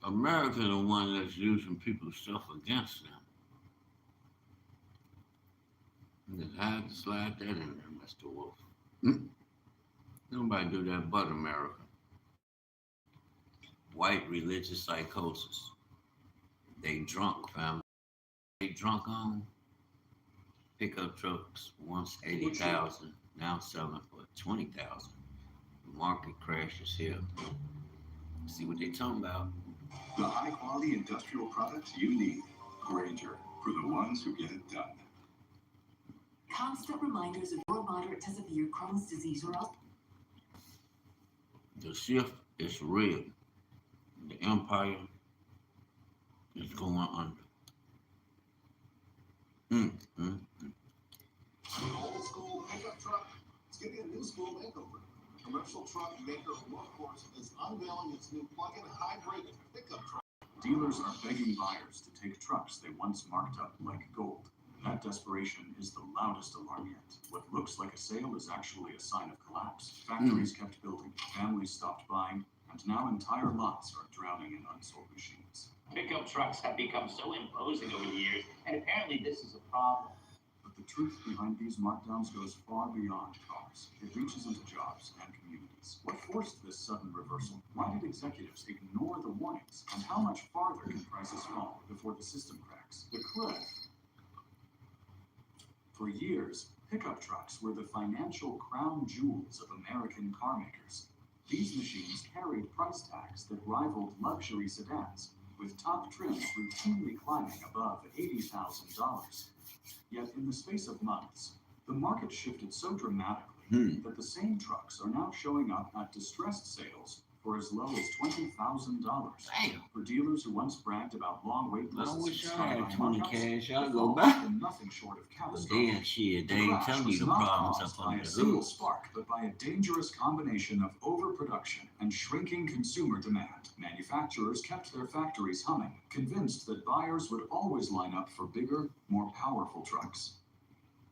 America's the one that's using people's stuff against them. Just had to slide that in there, Mr. Wolf. Nobody do that but America. White religious psychosis. They drunk, fam. They drunk on pickup trucks, once 80,000, now selling for 20,000. The market crashes here. See what they talking about. The high-quality industrial products you need. Grainger, for the ones who get it done. Constant reminders of your moderate to severe Crohn's disease or else. The shift is real. The empire is going under. Old school pickup truck. It's getting a new school makeover. Commercial truck maker Workhorse is unveiling its new plug-in hybrid pickup truck. Dealers are begging buyers to take trucks they once marked up like gold. That desperation is the loudest alarm yet. What looks like a sale is actually a sign of collapse. Factories kept building, families stopped buying, and now entire lots are drowning in unsold machines. Pickup trucks have become so imposing over the years, and apparently this is a problem. But the truth behind these markdowns goes far beyond cars. It reaches into jobs and communities. What forced this sudden reversal? Why did executives ignore the warnings? And how much farther can prices fall before the system cracks? The cliff. For years, pickup trucks were the financial crown jewels of American car makers. These machines carried price tags that rivaled luxury sedans, with top trims routinely climbing above $80,000. Yet in the space of months, the market shifted so dramatically that the same trucks are now showing up at distressed sales for as low as $20,000. Damn. For dealers who once bragged about long wait lists, I wish I and had 20 markups, cash. the I'd go fall back. has been nothing short of But catastrophic. then shit, they The ain't crash telling you was the not problems caused up by under a the single hood. spark, but by a dangerous combination of overproduction and shrinking consumer demand. Manufacturers kept their factories humming, convinced that buyers would always line up for bigger, more powerful trucks.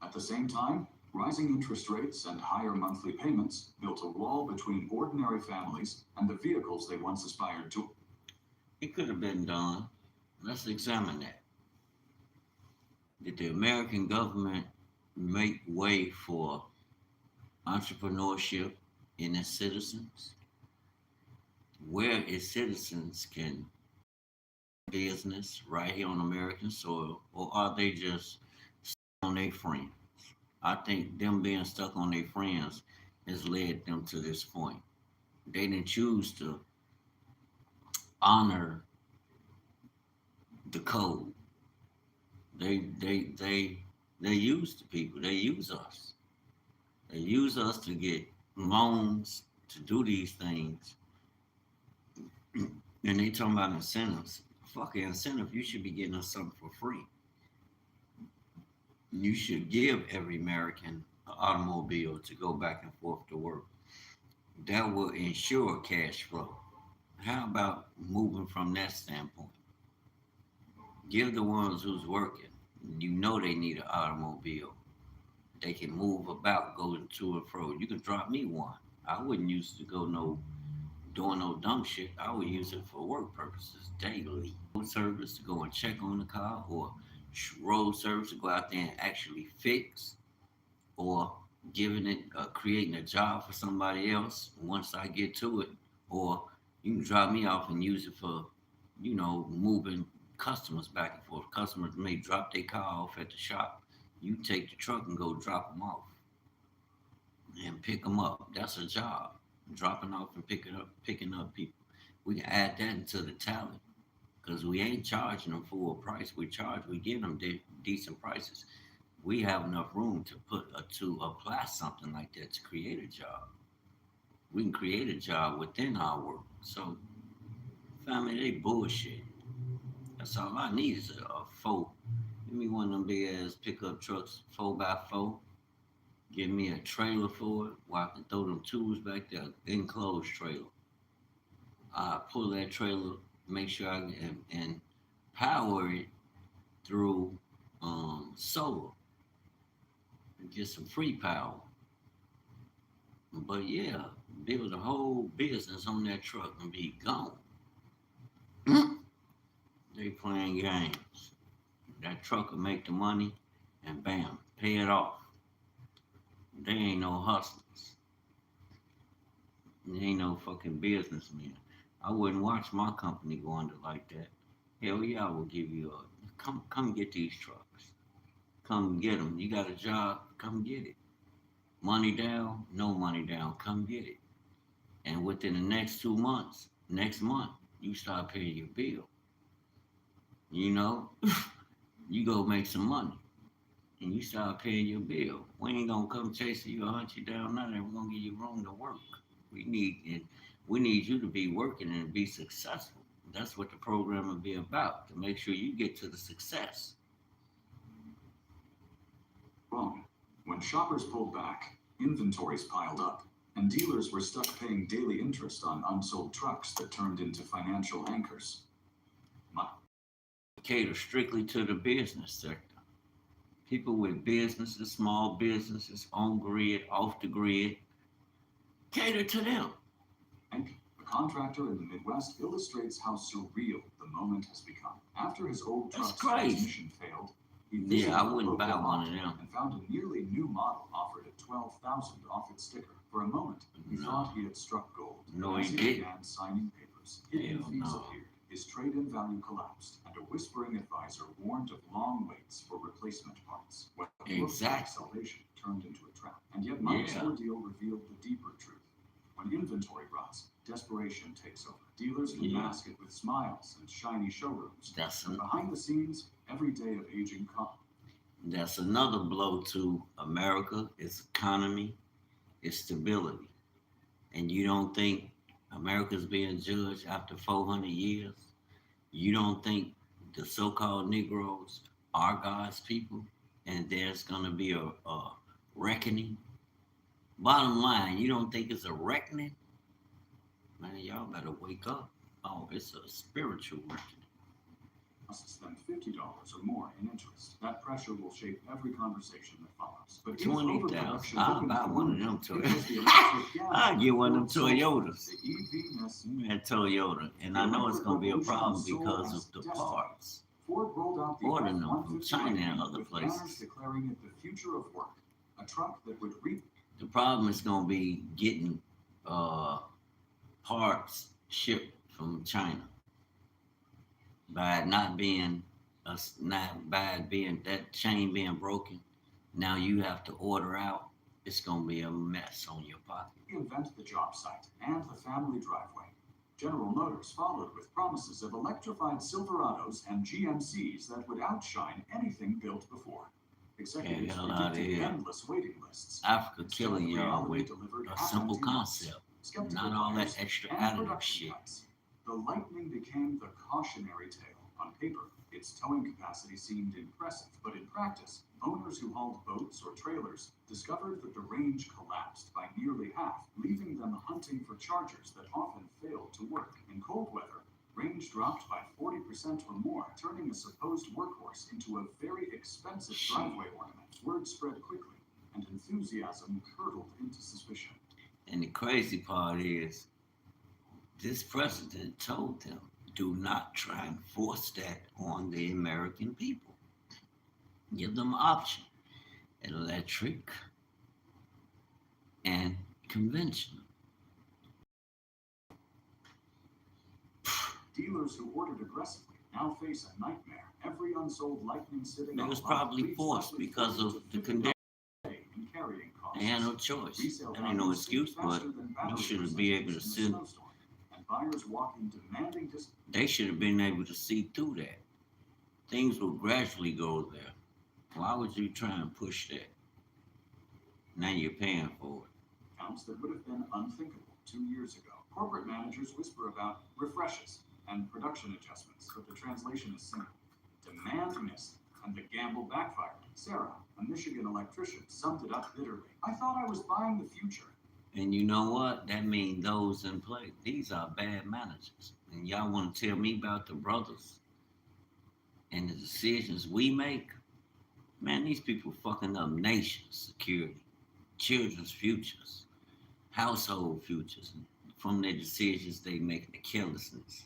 At the same time, rising interest rates and higher monthly payments built a wall between ordinary families and the vehicles they once aspired to. It could have been done. Let's examine that. Did the American government make way for entrepreneurship in its citizens? Where its citizens can business right here on American soil, or are they just stuck on their friends? I think them being stuck on their friends has led them to this point. They didn't choose to honor the code. They use the people. They use us. They use us to get loans to do these things. And they talking about incentives. Fuck an incentive. You should be getting us something for free. You should give every American an automobile to go back and forth to work. That will ensure cash flow. How about moving from that standpoint? Give the ones who's working, you know they need an automobile. They can move about, go to and fro. You can drop me one. I wouldn't use it to go doing no dumb shit. I would use it for work purposes daily. Road service to go and check on the car, or road service to go out there and actually fix, or giving it, creating a job for somebody else once I get to it, or You can drop me off and use it for, moving customers back and forth. Customers may drop their car off at the shop. You take the truck and go drop them off and pick them up. That's a job. Dropping off and picking up people. We can add that into the talent because we ain't charging them full price. We give them decent prices. We have enough room to apply something like that to create a job. We can create a job within our work. So, family, they bullshit. That's all I need is a 4. Give me one of them big ass pickup trucks, 4x4. Give me a trailer for it where I can throw them tools back there, enclosed trailer. I pull that trailer, make sure I can and power it through solar and get some free power. But yeah, build a whole business on that truck and be gone. They playing games. That truck will make the money and bam, pay it off. They ain't no hustlers. They ain't no fucking businessmen. I wouldn't watch my company go under like that. Hell yeah, I will give you come get these trucks. Come get them. You got a job, come get it. Money down, no money down, come get it. And within the next 2 months, next month, you start paying your bill. You go make some money. And you start paying your bill. We ain't gonna come chasing you or hunt you down, nothing. We're gonna give you room to work. We need you to be working and be successful. That's what the program will be about, to make sure you get to the success. Wrong. When shoppers pulled back, inventories piled up, and dealers were stuck paying daily interest on unsold trucks that turned into financial anchors. Cater strictly to the business sector. People with businesses, small businesses, on grid, off the grid, cater to them. A contractor in the Midwest illustrates how surreal the moment has become. After his old truck's transmission failed, he I wouldn't buy one of them. And found a nearly new model offered at $12,000 off its sticker. For a moment, he thought he had struck gold. No, As he he didn't. began signing papers, hidden fees appeared. His trade-in value collapsed, and a whispering advisor warned of long waits for replacement parts. What looked like salvation turned into a trap. And yet Mike's ordeal revealed the deeper truth. When inventory rots, desperation takes over. Dealers can mask it with smiles and shiny showrooms. And behind the scenes, every day of aging car. That's another blow to America, its economy, its stability. And you don't think America's being judged after 400 years? You don't think the so-called Negroes are God's people and there's going to be a reckoning? Bottom line, you don't think it's a reckoning? Man, y'all better wake up. Oh, it's a spiritual reckoning. Than $50 or more in interest. That pressure will shape every conversation that follows. But 20,000. I'll buy one of them Toyotas. I'll get one of them Toyotas. That Toyota. And I know it's going to be a problem because of the parts. Ford rolled out the ordering them from China and other places. Declaring it the future of work. A truck that would reap. The problem is going to be getting parts shipped from China. By not being that chain being broken, now you have to order out. It's gonna be a mess on your pocket. Reinvent the job site and the family driveway. General Motors followed with promises of electrified Silverados and GMCs that would outshine anything built before. Executives predicted endless waiting lists. Africa killing y'all with a simple concept, not all that extra additive shit. The Lightning became the cautionary tale. On paper, its towing capacity seemed impressive, but in practice, owners who hauled boats or trailers discovered that the range collapsed by nearly half, leaving them hunting for chargers that often failed to work. In cold weather, range dropped by 40% or more, turning a supposed workhorse into a very expensive driveway ornament. Word spread quickly, and enthusiasm curdled into suspicion. And the crazy part is, this president told them, do not try and force that on the American people. Give them an option, electric and conventional. Dealers who ordered aggressively now face a nightmare. Every unsold Lightning sitting They on was the lot probably leaves forced roughly because 40 of to the 50 condition. in carrying costs. They had no choice. Resale That ain't no values excuse, sink but faster than you battery should be able to percentages see. in a snowstorm, and buyers walk in demanding They should have been able to see through that. Things will gradually go there. Why would you try and push that? Now you're paying for it. discounts that would have been unthinkable 2 years ago. Corporate managers whisper about refreshes and production adjustments, but the translation is simple. Demand missed, and the gamble backfired. Sarah, a Michigan electrician, summed it up bitterly. I thought I was buying the future. And you know what? That means those in play. These are bad managers. And y'all want to tell me about the brothers and the decisions we make? Man, these people fucking up nations' security, children's futures, household futures from their decisions they make, the carelessness.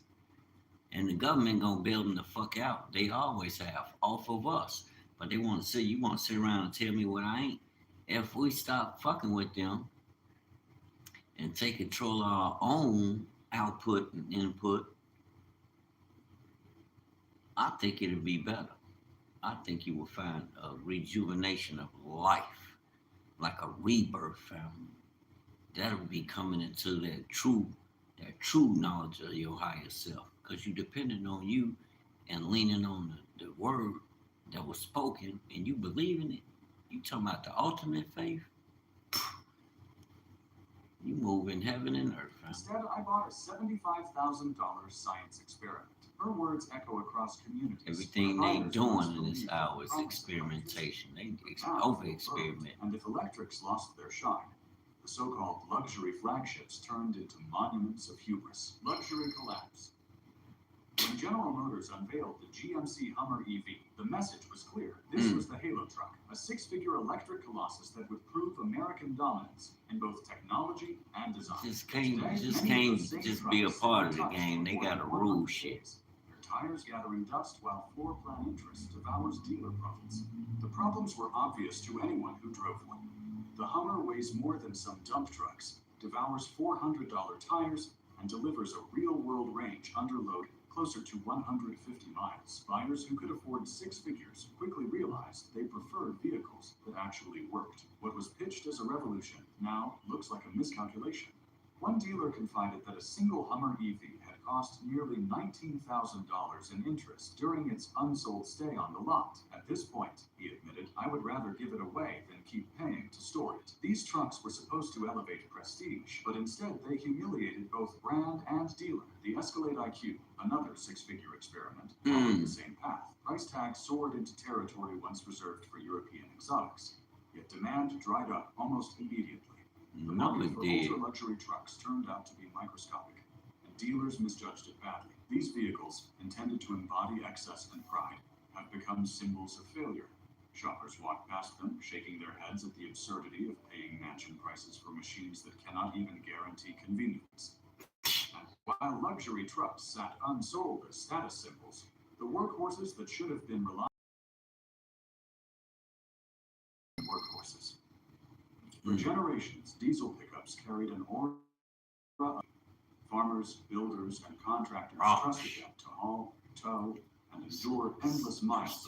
And the government gonna bail them the fuck out. They always have, off of us. But they want to say, you want to sit around and tell me what I ain't. If we stop fucking with them and take control of our own output and input, I think it'll be better. I think you will find a rejuvenation of life, like a rebirth family. That'll be coming into that true knowledge of your higher self. Because you depending on you and leaning on the word that was spoken and you believe in it. You talking about the ultimate faith? You move in heaven and earth. Huh? Instead, I bought a $75,000 science experiment. Her words echo across communities. Everything they doing in this hour is experimentation. They over-experiment. And if electrics lost their shine, the so-called luxury flagships turned into monuments of hubris. Luxury collapse. When General Motors unveiled the GMC Hummer EV, the message was clear. This was the Halo truck, a six-figure electric colossus that would prove American dominance in both technology and design. Just can't be a part of the game. They gotta rule shit. Their tires gathering dust while floor plan interest devours dealer profits. The problems were obvious to anyone who drove one. The Hummer weighs more than some dump trucks, devours $400 tires, and delivers a real-world range under load closer to 150 miles. Buyers who could afford six figures quickly realized they preferred vehicles that actually worked. What was pitched as a revolution now looks like a miscalculation. One dealer confided that a single Hummer EV had cost nearly $19,000 in interest during its unsold stay on the lot. At this point, he admitted, I would rather give it away than keep paying to store it. These trucks were supposed to elevate prestige, but instead they humiliated both brand and dealer. The Escalade IQ, another six-figure experiment, followed the same path. Price tags soared into territory once reserved for European exotics, yet demand dried up almost immediately. The market for ultra-luxury trucks turned out to be microscopic, and dealers misjudged it badly. These vehicles, intended to embody excess and pride, have become symbols of failure. Shoppers walk past them, shaking their heads at the absurdity of paying mansion prices for machines that cannot even guarantee convenience. And while luxury trucks sat unsold as status symbols, the workhorses that should have been reliable workhorses. For generations, diesel pickups carried an aura of farmers, builders, and contractors trusted them to haul, tow, and endure endless miles.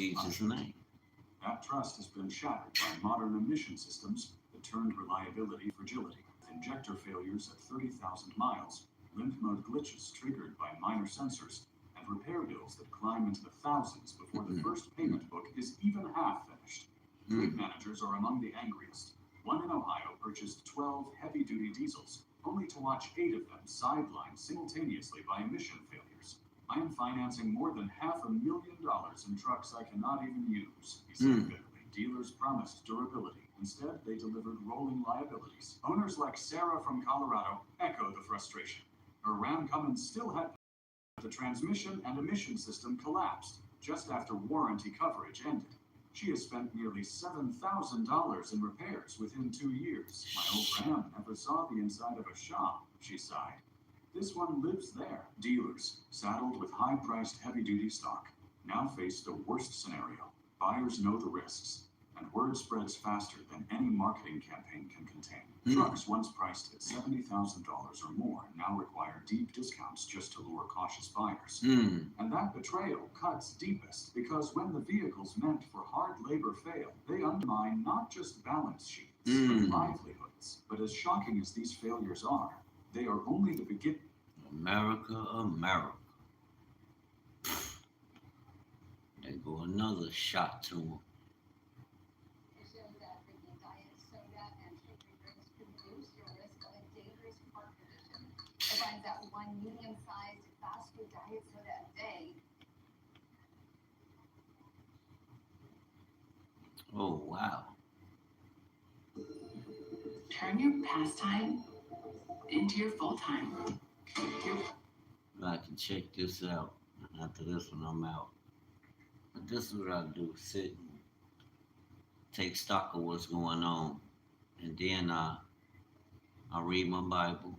That trust has been shattered by modern emission systems that turned reliability fragility. Injector failures at 30,000 miles, limp mode glitches triggered by minor sensors, and repair bills that climb into the thousands before the first payment book is even half finished. Fleet managers are among the angriest. One in Ohio purchased 12 heavy-duty diesels, only to watch 8 of them sidelined simultaneously by emission failures. I am financing more than $500,000 in trucks I cannot even use, he said bitterly. Dealers promised durability. Instead, they delivered rolling liabilities. Owners like Sarah from Colorado echo the frustration. Her Ram Cummins still had the transmission and emission system collapsed just after warranty coverage ended. She has spent nearly $7,000 in repairs within 2 years. My old Ram never saw the inside of a shop, she sighed. This one lives there. Dealers, saddled with high-priced heavy-duty stock, now face the worst scenario. Buyers know the risks, and word spreads faster than any marketing campaign can contain. Trucks once priced at $70,000 or more now require deep discounts just to lure cautious buyers. And that betrayal cuts deepest because when the vehicles meant for hard labor fail, they undermine not just balance sheets, but livelihoods. But as shocking as these failures are, they are only the beginning. America, America. There go another shot to him. It shows that drinking diet soda and sugary drinks could boost your risk of a dangerous heart condition. It finds that one medium-sized fast food diet soda a day. Oh, wow. Turn your pastime into your full-time. I can check this out. After this one, I'm out. But this is what I do: sit and take stock of what's going on, and then I read my Bible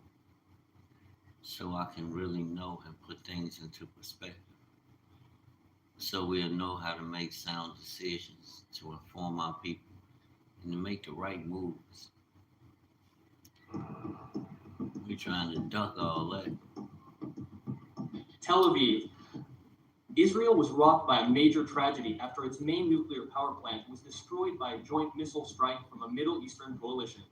so I can really know and put things into perspective. So we'll know how to make sound decisions to inform our people and to make the right moves. We're trying to duck all that. Tel Aviv. Israel was rocked by a major tragedy after its main nuclear power plant was destroyed by a joint missile strike from a Middle Eastern coalition.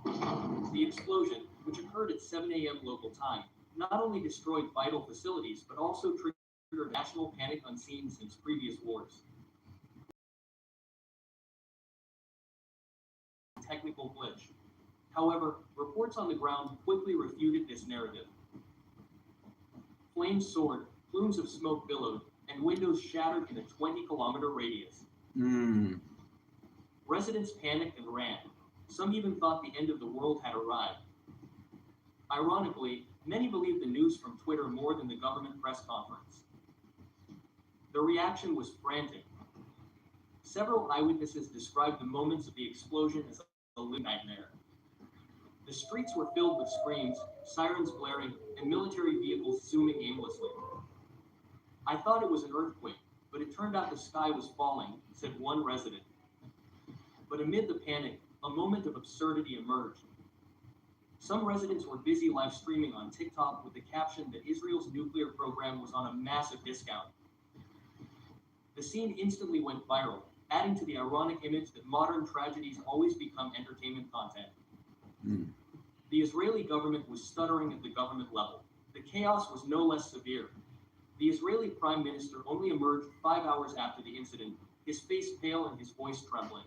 The explosion, which occurred at 7 a.m. local time, not only destroyed vital facilities, but also triggered national panic unseen since previous wars. Technical glitch. However, reports on the ground quickly refuted this narrative. Flames soared, plumes of smoke billowed, and windows shattered in a 20-kilometer radius. Residents panicked and ran. Some even thought the end of the world had arrived. Ironically, many believed the news from Twitter more than the government press conference. The reaction was frantic. Several eyewitnesses described the moments of the explosion as a living nightmare. The streets were filled with screams, sirens blaring, and military vehicles zooming aimlessly. I thought it was an earthquake, but it turned out the sky was falling, said one resident. But amid the panic, a moment of absurdity emerged. Some residents were busy live streaming on TikTok with the caption that Israel's nuclear program was on a massive discount. The scene instantly went viral, adding to the ironic image that modern tragedies always become entertainment content. The Israeli government was stuttering at the government level. The chaos was no less severe. The Israeli prime minister only emerged 5 hours after the incident, his face pale and his voice trembling.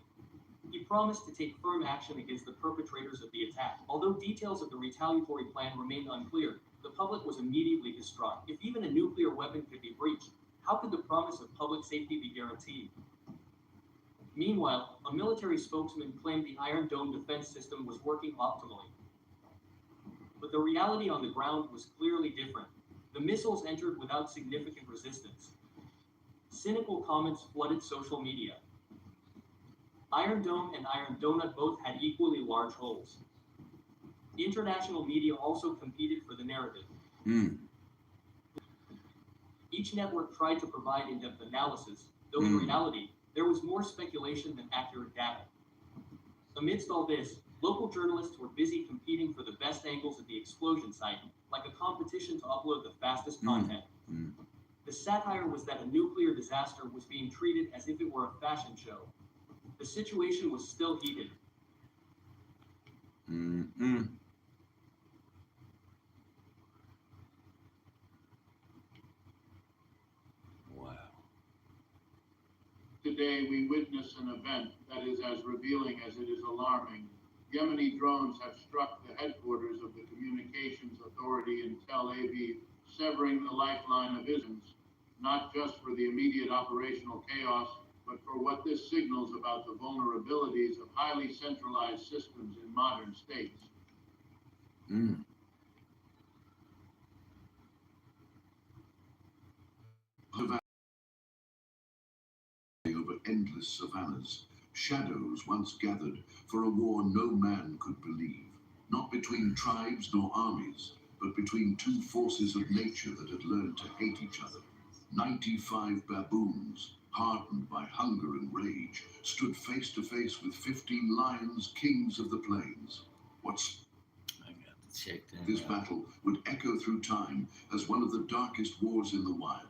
He promised to take firm action against the perpetrators of the attack. Although details of the retaliatory plan remained unclear, the public was immediately distraught. If even a nuclear weapon could be breached, how could the promise of public safety be guaranteed? Meanwhile, a military spokesman claimed the Iron Dome defense system was working optimally. But the reality on the ground was clearly different. The missiles entered without significant resistance. Cynical comments flooded social media. Iron Dome and Iron Donut both had equally large holes. International media also competed for the narrative. Each network tried to provide in-depth analysis, though in reality, there was more speculation than accurate data. Amidst all this, local journalists were busy competing for the best angles at the explosion site, like a competition to upload the fastest content. The satire was that a nuclear disaster was being treated as if it were a fashion show. The situation was still heated. Wow. Today, we witness an event that is as revealing as it is alarming. Yemeni drones have struck the headquarters of the Communications Authority in Tel Aviv, severing the lifeline of Israel, not just for the immediate operational chaos, but for what this signals about the vulnerabilities of highly centralized systems in modern states. Over endless savannas, shadows once gathered for a war no man could believe, not between tribes nor armies, but between two forces of nature that had learned to hate each other. 95 baboons, hardened by hunger and rage, stood face to face with 15 lions, kings of the plains. I got to check that This out. battle would echo through time as one of the darkest wars in the wild.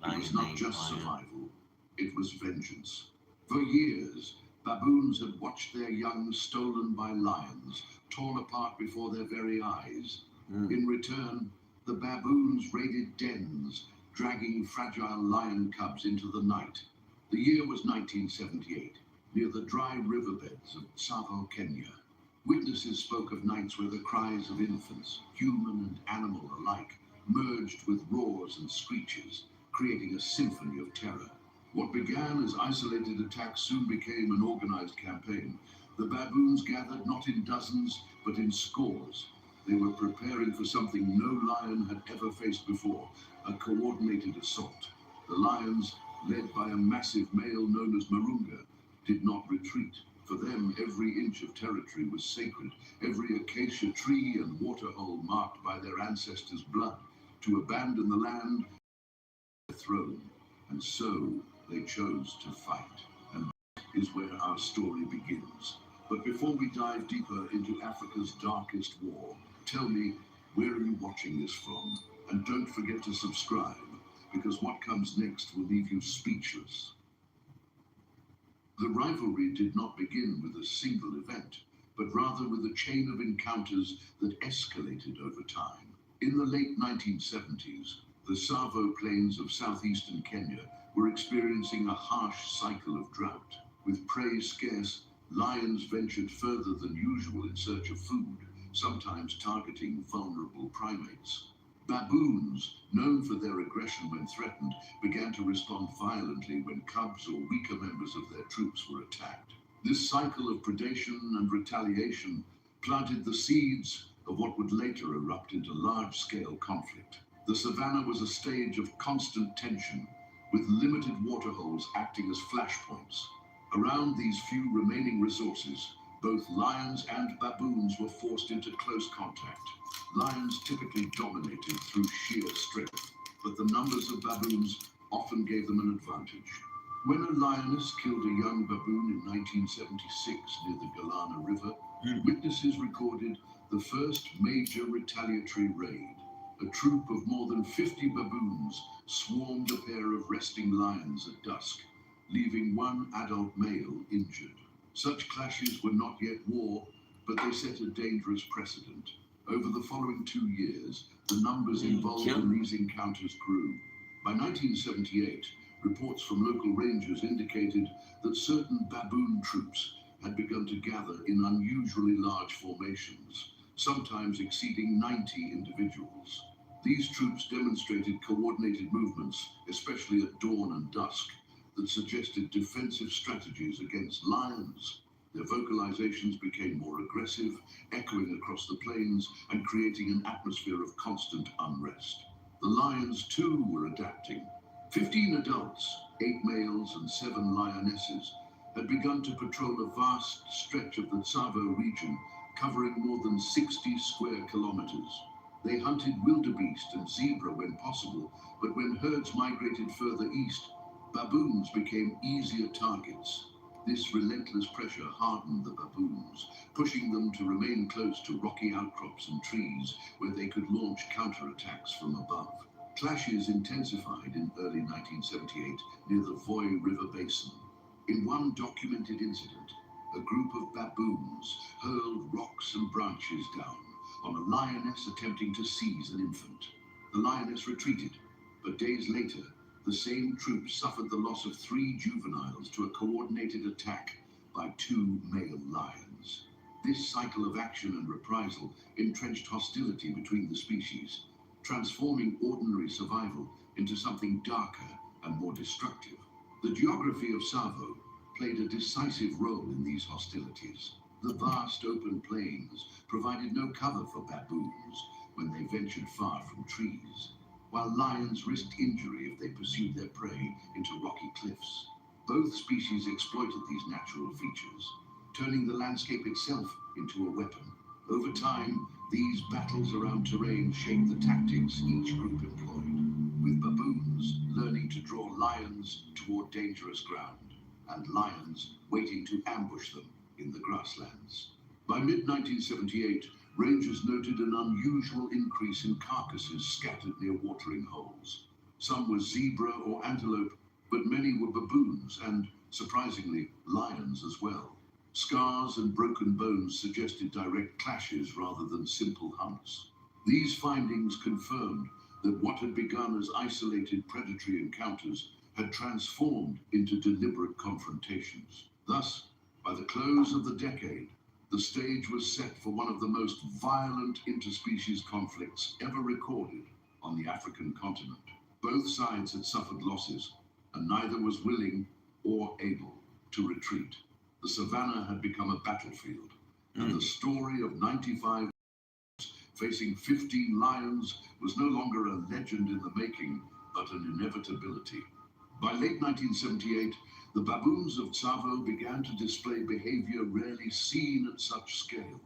It was not just survival, it was vengeance. For years, baboons had watched their young stolen by lions, torn apart before their very eyes. In return, the baboons raided dens, dragging fragile lion cubs into the night. The year was 1978, near the dry riverbeds of Tsavo, Kenya. Witnesses spoke of nights where the cries of infants, human and animal alike, merged with roars and screeches, creating a symphony of terror. What began as isolated attacks soon became an organized campaign. The baboons gathered not in dozens, but in scores. They were preparing for something no lion had ever faced before, a coordinated assault. The lions, led by a massive male known as Marunga, did not retreat. For them, every inch of territory was sacred, every acacia tree and waterhole marked by their ancestors' blood. To abandon the land, their throne, and so they chose to fight. And that is where our story begins. But before we dive deeper into Africa's darkest war, tell me, where are you watching this from? And don't forget to subscribe, because what comes next will leave you speechless. The rivalry did not begin with a single event, but rather with a chain of encounters that escalated over time. In the late 1970s, the Tsavo plains of southeastern Kenya were experiencing a harsh cycle of drought. With prey scarce, lions ventured further than usual in search of food, sometimes targeting vulnerable primates. Baboons, known for their aggression when threatened, began to respond violently when cubs or weaker members of their troops were attacked. This cycle of predation and retaliation planted the seeds of what would later erupt into large-scale conflict. The savannah was a stage of constant tension, with limited waterholes acting as flashpoints. Around these few remaining resources, both lions and baboons were forced into close contact. Lions typically dominated through sheer strength, but the numbers of baboons often gave them an advantage. When a lioness killed a young baboon in 1976 near the Galana River, witnesses recorded the first major retaliatory raid. A troop of more than 50 baboons swarmed a pair of resting lions at dusk, leaving one adult male injured. Such clashes were not yet war, but they set a dangerous precedent. Over the following 2 years, the numbers involved in these encounters grew. By 1978, reports from local rangers indicated that certain baboon troops had begun to gather in unusually large formations, sometimes exceeding 90 individuals. These troops demonstrated coordinated movements, especially at dawn and dusk, that suggested defensive strategies against lions. Their vocalizations became more aggressive, echoing across the plains and creating an atmosphere of constant unrest. The lions, too, were adapting. 15 adults, 8 males and 7 lionesses, had begun to patrol a vast stretch of the Tsavo region, covering more than 60 square kilometers. They hunted wildebeest and zebra when possible, but when herds migrated further east, baboons became easier targets. This relentless pressure hardened the baboons, pushing them to remain close to rocky outcrops and trees where they could launch counterattacks from above. Clashes intensified in early 1978 near the Voi River Basin. In one documented incident, a group of baboons hurled rocks and branches down on a lioness attempting to seize an infant. The lioness retreated, but days later, the same troop suffered the loss of 3 juveniles to a coordinated attack by 2 male lions. This cycle of action and reprisal entrenched hostility between the species, transforming ordinary survival into something darker and more destructive. The geography of Tsavo played a decisive role in these hostilities. The vast open plains provided no cover for baboons when they ventured far from trees, while lions risked injury if they pursued their prey into rocky cliffs. Both species exploited these natural features, turning the landscape itself into a weapon. Over time, these battles around terrain shaped the tactics each group employed, with baboons learning to draw lions toward dangerous ground. and lions waiting to ambush them in the grasslands. By mid-1978, rangers noted an unusual increase in carcasses scattered near watering holes. Some were zebra or antelope, but many were baboons and, surprisingly, lions as well. Scars and broken bones suggested direct clashes rather than simple hunts. These findings confirmed that what had begun as isolated predatory encounters had transformed into deliberate confrontations. Thus, by the close of the decade, the stage was set for one of the most violent interspecies conflicts ever recorded on the African continent. Both sides had suffered losses, and neither was willing or able to retreat. The savannah had become a battlefield, and the story of 95 facing 15 lions was no longer a legend in the making, but an inevitability. By late 1978, the baboons of Tsavo began to display behavior rarely seen at such scale.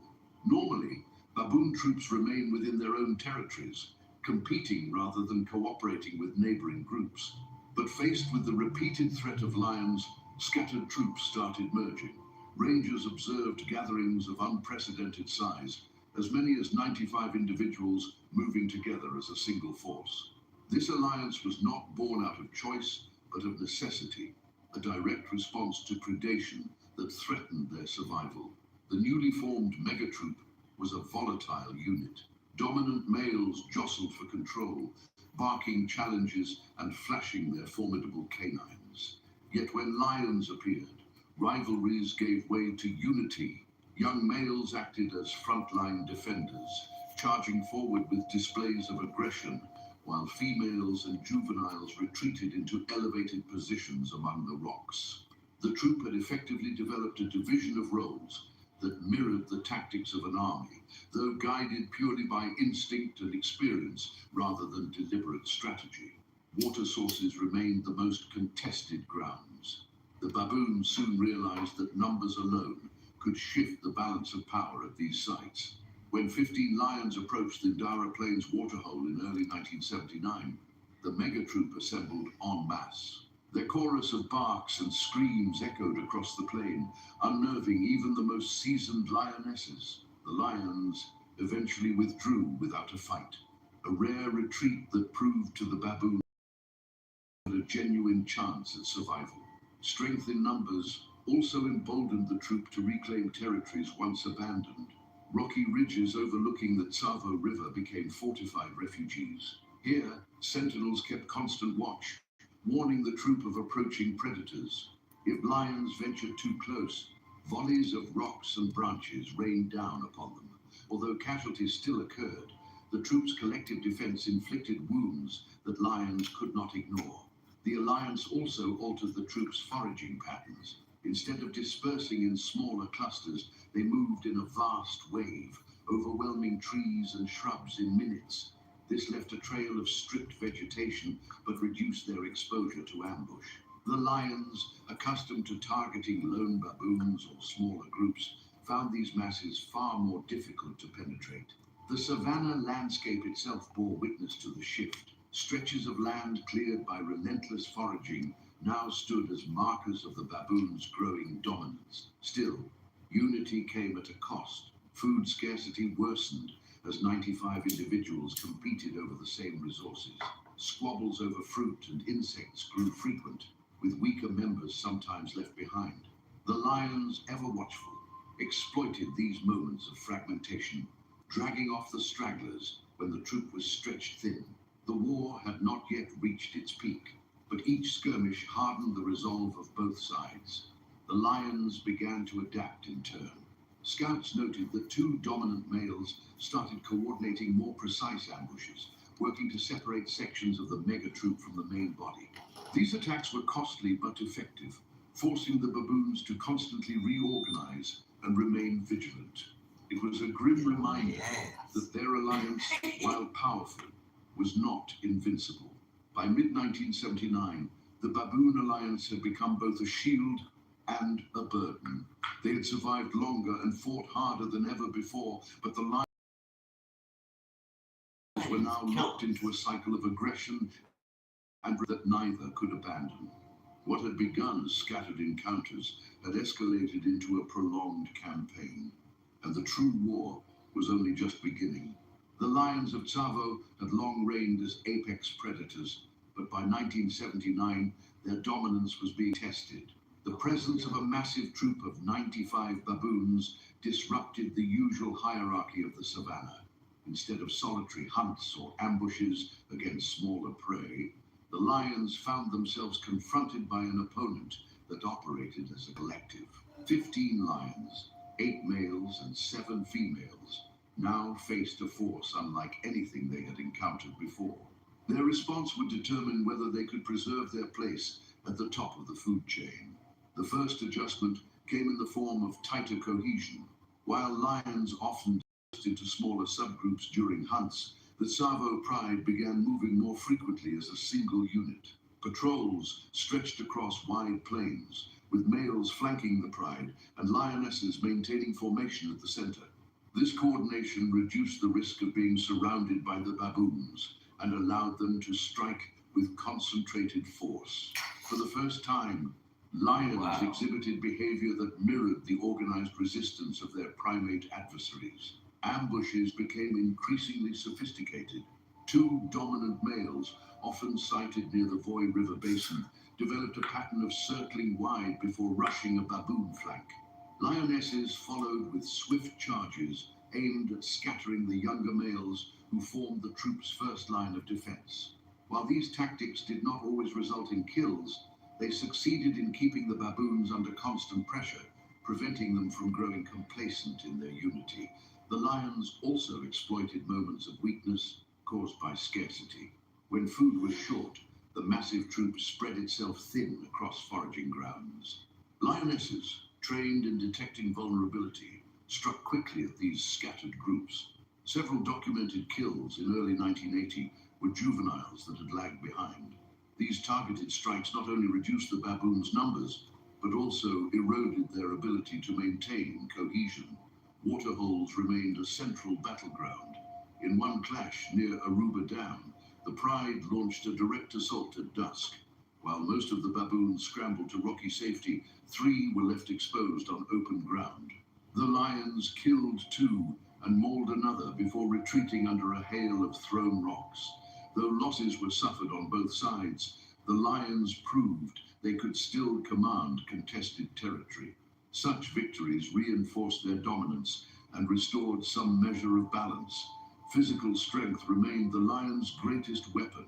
Normally, baboon troops remain within their own territories, competing rather than cooperating with neighboring groups. But faced with the repeated threat of lions, scattered troops started merging. Rangers observed gatherings of unprecedented size, as many as 95 individuals moving together as a single force. This alliance was not born out of choice, but of necessity, a direct response to predation that threatened their survival. The newly formed megatroop was a volatile unit. Dominant males jostled for control, barking challenges and flashing their formidable canines. Yet when lions appeared, rivalries gave way to unity. Young males acted as frontline defenders, charging forward with displays of aggression, while females and juveniles retreated into elevated positions among the rocks. The troop had effectively developed a division of roles that mirrored the tactics of an army, though guided purely by instinct and experience rather than deliberate strategy. Water sources remained the most contested grounds. The baboons soon realized that numbers alone could shift the balance of power at these sites. When 15 lions approached the Ndara Plains waterhole in early 1979, the megatroop assembled en masse. Their chorus of barks and screams echoed across the plain, unnerving even the most seasoned lionesses. The lions eventually withdrew without a fight, a rare retreat that proved to the baboons had a genuine chance at survival. Strength in numbers also emboldened the troop to reclaim territories once abandoned. Rocky ridges overlooking the Tsavo River became fortified refuges. Here, sentinels kept constant watch, warning the troop of approaching predators. If lions ventured too close, volleys of rocks and branches rained down upon them. Although casualties still occurred, the troops' collective defense inflicted wounds that lions could not ignore. The alliance also altered the troops' foraging patterns. Instead of dispersing in smaller clusters, they moved in a vast wave, overwhelming trees and shrubs in minutes. This left a trail of stripped vegetation, but reduced their exposure to ambush. The lions, accustomed to targeting lone baboons or smaller groups, found these masses far more difficult to penetrate. The savanna landscape itself bore witness to the shift. Stretches of land cleared by relentless foraging now stood as markers of the baboons' growing dominance. Still, unity came at a cost. Food scarcity worsened as 95 individuals competed over the same resources. Squabbles over fruit and insects grew frequent, with weaker members sometimes left behind. The lions, ever watchful, exploited these moments of fragmentation, dragging off the stragglers when the troop was stretched thin. The war had not yet reached its peak, but each skirmish hardened the resolve of both sides. The lions began to adapt in turn. Scouts noted that two dominant males started coordinating more precise ambushes, working to separate sections of the megatroop from the main body. These attacks were costly but effective, forcing the baboons to constantly reorganize and remain vigilant. It was a grim reminder that their alliance, while powerful, was not invincible. By mid-1979, the Baboon Alliance had become both a shield and a burden. They had survived longer and fought harder than ever before, but the lions were now locked into a cycle of aggression and that neither could abandon. What had begun as scattered encounters had escalated into a prolonged campaign, and the true war was only just beginning. The lions of Tsavo had long reigned as apex predators, but by 1979, their dominance was being tested. The presence of a massive troop of 95 baboons disrupted the usual hierarchy of the savannah. Instead of solitary hunts or ambushes against smaller prey, the lions found themselves confronted by an opponent that operated as a collective. 15 lions, 8 males and 7 females, now faced a force unlike anything they had encountered before. Their response would determine whether they could preserve their place at the top of the food chain. The first adjustment came in the form of tighter cohesion. While lions often dispersed into smaller subgroups during hunts, the Tsavo pride began moving more frequently as a single unit. Patrols stretched across wide plains, with males flanking the pride and lionesses maintaining formation at the center. This coordination reduced the risk of being surrounded by the baboons and allowed them to strike with concentrated force. For the first time, lions exhibited behavior that mirrored the organized resistance of their primate adversaries. Ambushes became increasingly sophisticated. 2 dominant males, often sighted near the Voi River basin, developed a pattern of circling wide before rushing a baboon flank. Lionesses followed with swift charges aimed at scattering the younger males who formed the troop's first line of defense. While these tactics did not always result in kills, they succeeded in keeping the baboons under constant pressure, preventing them from growing complacent in their unity. The lions also exploited moments of weakness caused by scarcity. When food was short, the massive troop spread itself thin across foraging grounds. Lionesses, trained in detecting vulnerability, struck quickly at these scattered groups. Several documented kills in early 1980 were juveniles that had lagged behind. These targeted strikes not only reduced the baboons' numbers, but also eroded their ability to maintain cohesion. Waterholes remained a central battleground. In one clash near Aruba Dam, the pride launched a direct assault at dusk. While most of the baboons scrambled to rocky safety, 3 were left exposed on open ground. The lions killed 2 and mauled another before retreating under a hail of thrown rocks. Though losses were suffered on both sides, the lions proved they could still command contested territory. Such victories reinforced their dominance and restored some measure of balance. Physical strength remained the lions' greatest weapon.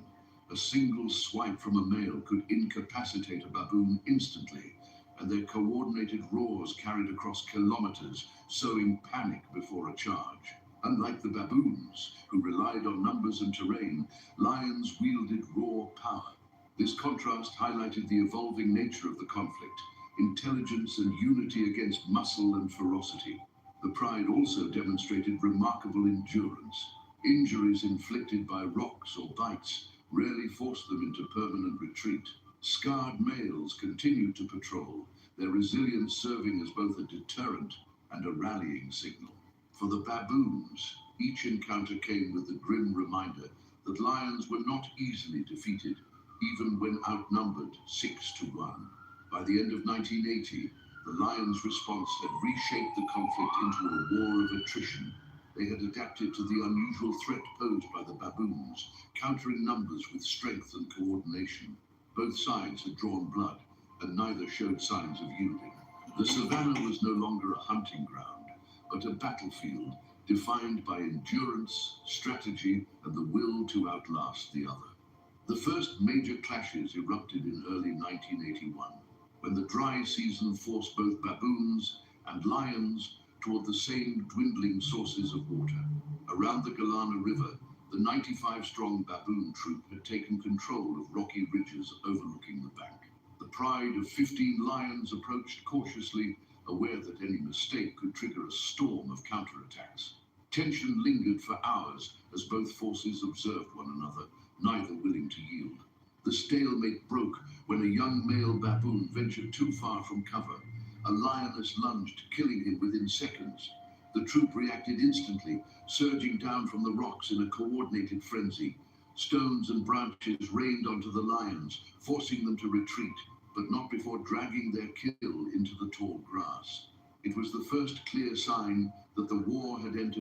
A single swipe from a male could incapacitate a baboon instantly, and their coordinated roars carried across kilometers, sowing panic before a charge. Unlike the baboons, who relied on numbers and terrain, lions wielded raw power. This contrast highlighted the evolving nature of the conflict: intelligence and unity against muscle and ferocity. The pride also demonstrated remarkable endurance. Injuries inflicted by rocks or bites rarely forced them into permanent retreat. Scarred males continued to patrol, their resilience serving as both a deterrent and a rallying signal. For the baboons, each encounter came with the grim reminder that lions were not easily defeated, even when outnumbered 6-1. By the end of 1980, the lions' response had reshaped the conflict into a war of attrition. They had adapted to the unusual threat posed by the baboons, countering numbers with strength and coordination. Both sides had drawn blood, and neither showed signs of yielding. The savannah was no longer a hunting ground, but a battlefield defined by endurance, strategy, and the will to outlast the other. The first major clashes erupted in early 1981, when the dry season forced both baboons and lions toward the same dwindling sources of water. Around the Galana River, the 95-strong baboon troop had taken control of rocky ridges overlooking the bank. The pride of 15 lions approached cautiously, aware that any mistake could trigger a storm of counterattacks. Tension lingered for hours as both forces observed one another, neither willing to yield. The stalemate broke when a young male baboon ventured too far from cover. A lioness lunged, killing him within seconds. The troop reacted instantly, surging down from the rocks in a coordinated frenzy. Stones and branches rained onto the lions, forcing them to retreat. but not before dragging their kill into the tall grass. It was the first clear sign that the war had entered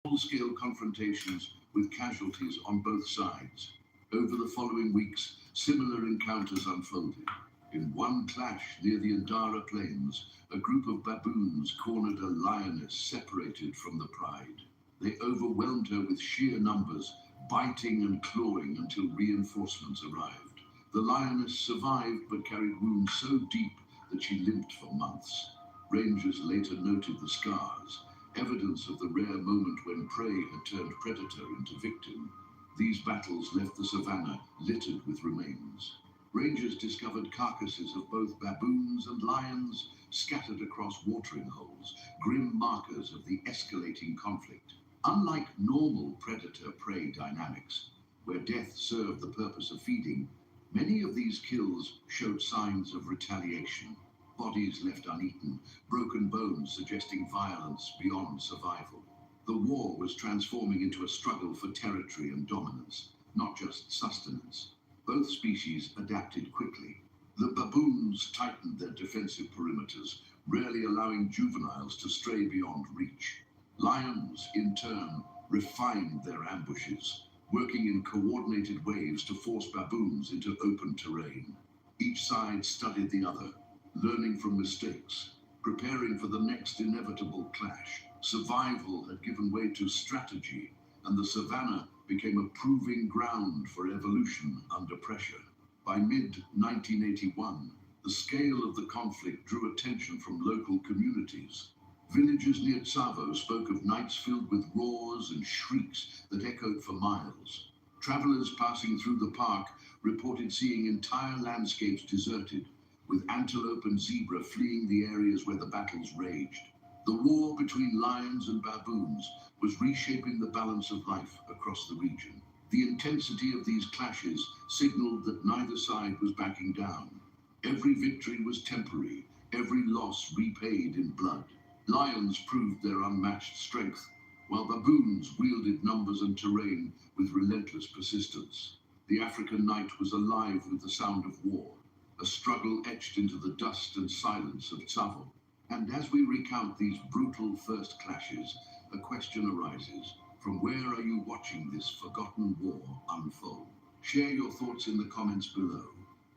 full-scale confrontations with casualties on both sides. Over the following weeks, similar encounters unfolded. In one clash near the Ndara Plains, a group of baboons cornered a lioness separated from the pride. They overwhelmed her with sheer numbers, biting and clawing until reinforcements arrived. The lioness survived but carried wounds so deep that she limped for months. Rangers later noted the scars, evidence of the rare moment when prey had turned predator into victim. These battles left the savannah littered with remains. Rangers discovered carcasses of both baboons and lions scattered across watering holes, grim markers of the escalating conflict. Unlike normal predator-prey dynamics, where death served the purpose of feeding, many of these kills showed signs of retaliation. Bodies left uneaten, broken bones suggesting violence beyond survival. The war was transforming into a struggle for territory and dominance, not just sustenance. Both species adapted quickly. The baboons tightened their defensive perimeters, rarely allowing juveniles to stray beyond reach. Lions, in turn, refined their ambushes, working in coordinated waves to force baboons into open terrain. Each side studied the other, learning from mistakes, preparing for the next inevitable clash. Survival had given way to strategy, and the savannah became a proving ground for evolution under pressure. By mid-1981, the scale of the conflict drew attention from local communities. Villagers near Tsavo spoke of nights filled with roars and shrieks that echoed for miles. Travelers passing through the park reported seeing entire landscapes deserted, with antelope and zebra fleeing the areas where the battles raged. The war between lions and baboons was reshaping the balance of life across the region. The intensity of these clashes signaled that neither side was backing down. Every victory was temporary, every loss repaid in blood. Lions proved their unmatched strength, while baboons wielded numbers and terrain with relentless persistence. The African night was alive with the sound of war, a struggle etched into the dust and silence of Tsavo. And as we recount these brutal first clashes, a question arises. From where are you watching this forgotten war unfold? Share your thoughts in the comments below.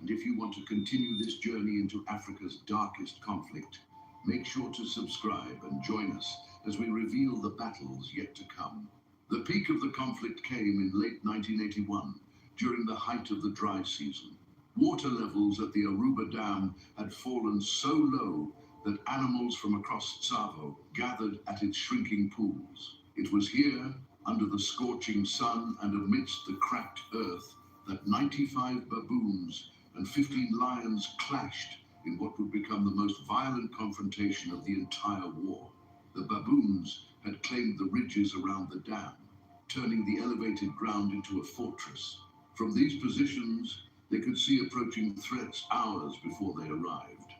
And if you want to continue this journey into Africa's darkest conflict, make sure to subscribe and join us as we reveal the battles yet to come. The peak of the conflict came in late 1981, during the height of the dry season. Water levels at the Aruba Dam had fallen so low that animals from across Tsavo gathered at its shrinking pools. It was here, under the scorching sun and amidst the cracked earth, that 95 baboons and 15 lions clashed in what would become the most violent confrontation of the entire war. The baboons had claimed the ridges around the dam, turning the elevated ground into a fortress. From these positions, they could see approaching threats hours before they arrived.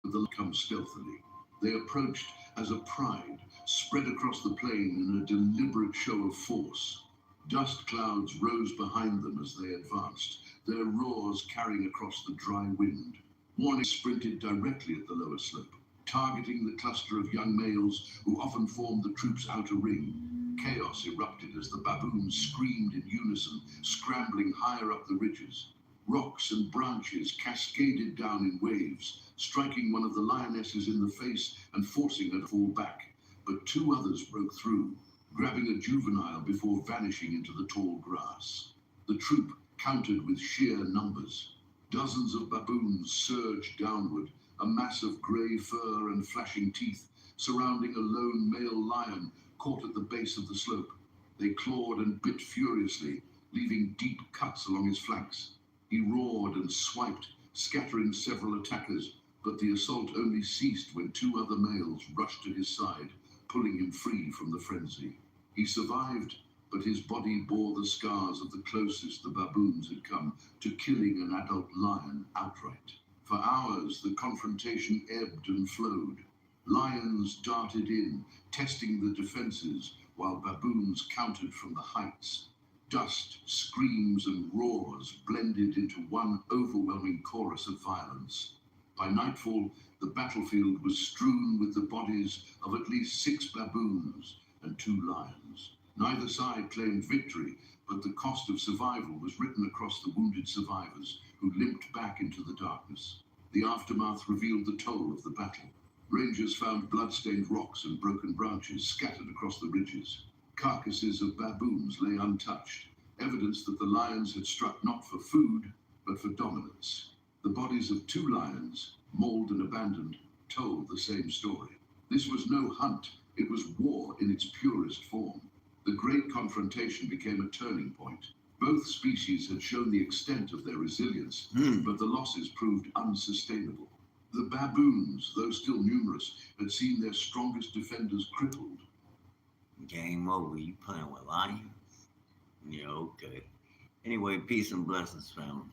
But they come stealthily. They approached as a pride, spread across the plain in a deliberate show of force. Dust clouds rose behind them as they advanced, their roars carrying across the dry wind. Warning sprinted directly at the lower slope, targeting the cluster of young males who often formed the troops' outer ring. Chaos erupted as the baboons screamed in unison, scrambling higher up the ridges. Rocks and branches cascaded down in waves, striking one of the lionesses in the face and forcing her to fall back. But two others broke through, grabbing a juvenile before vanishing into the tall grass. The troop countered with sheer numbers. Dozens of baboons surged downward, a mass of grey fur and flashing teeth, surrounding a lone male lion caught at the base of the slope. They clawed and bit furiously, leaving deep cuts along his flanks. He roared and swiped, scattering several attackers, but the assault only ceased when two other males rushed to his side, pulling him free from the frenzy. He survived, but his body bore the scars of the closest the baboons had come to killing an adult lion outright. For hours, the confrontation ebbed and flowed. Lions darted in, testing the defenses, while baboons countered from the heights. Dust, screams, and roars blended into one overwhelming chorus of violence. By nightfall, the battlefield was strewn with the bodies of at least 6 baboons and 2 lions. Neither side claimed victory, but the cost of survival was written across the wounded survivors who limped back into the darkness. The aftermath revealed the toll of the battle. Rangers found blood-stained rocks and broken branches scattered across the ridges. Carcasses of baboons lay untouched, evidence that the lions had struck not for food, but for dominance. The bodies of 2 lions, mauled and abandoned, told the same story. This was no hunt, it was war in its purest form. The great confrontation became a turning point. Both species had shown the extent of their resilience, but the losses proved unsustainable. The baboons, though still numerous, had seen their strongest defenders crippled. Game over. You playing with lions? Yeah, okay. Anyway, peace and blessings, family.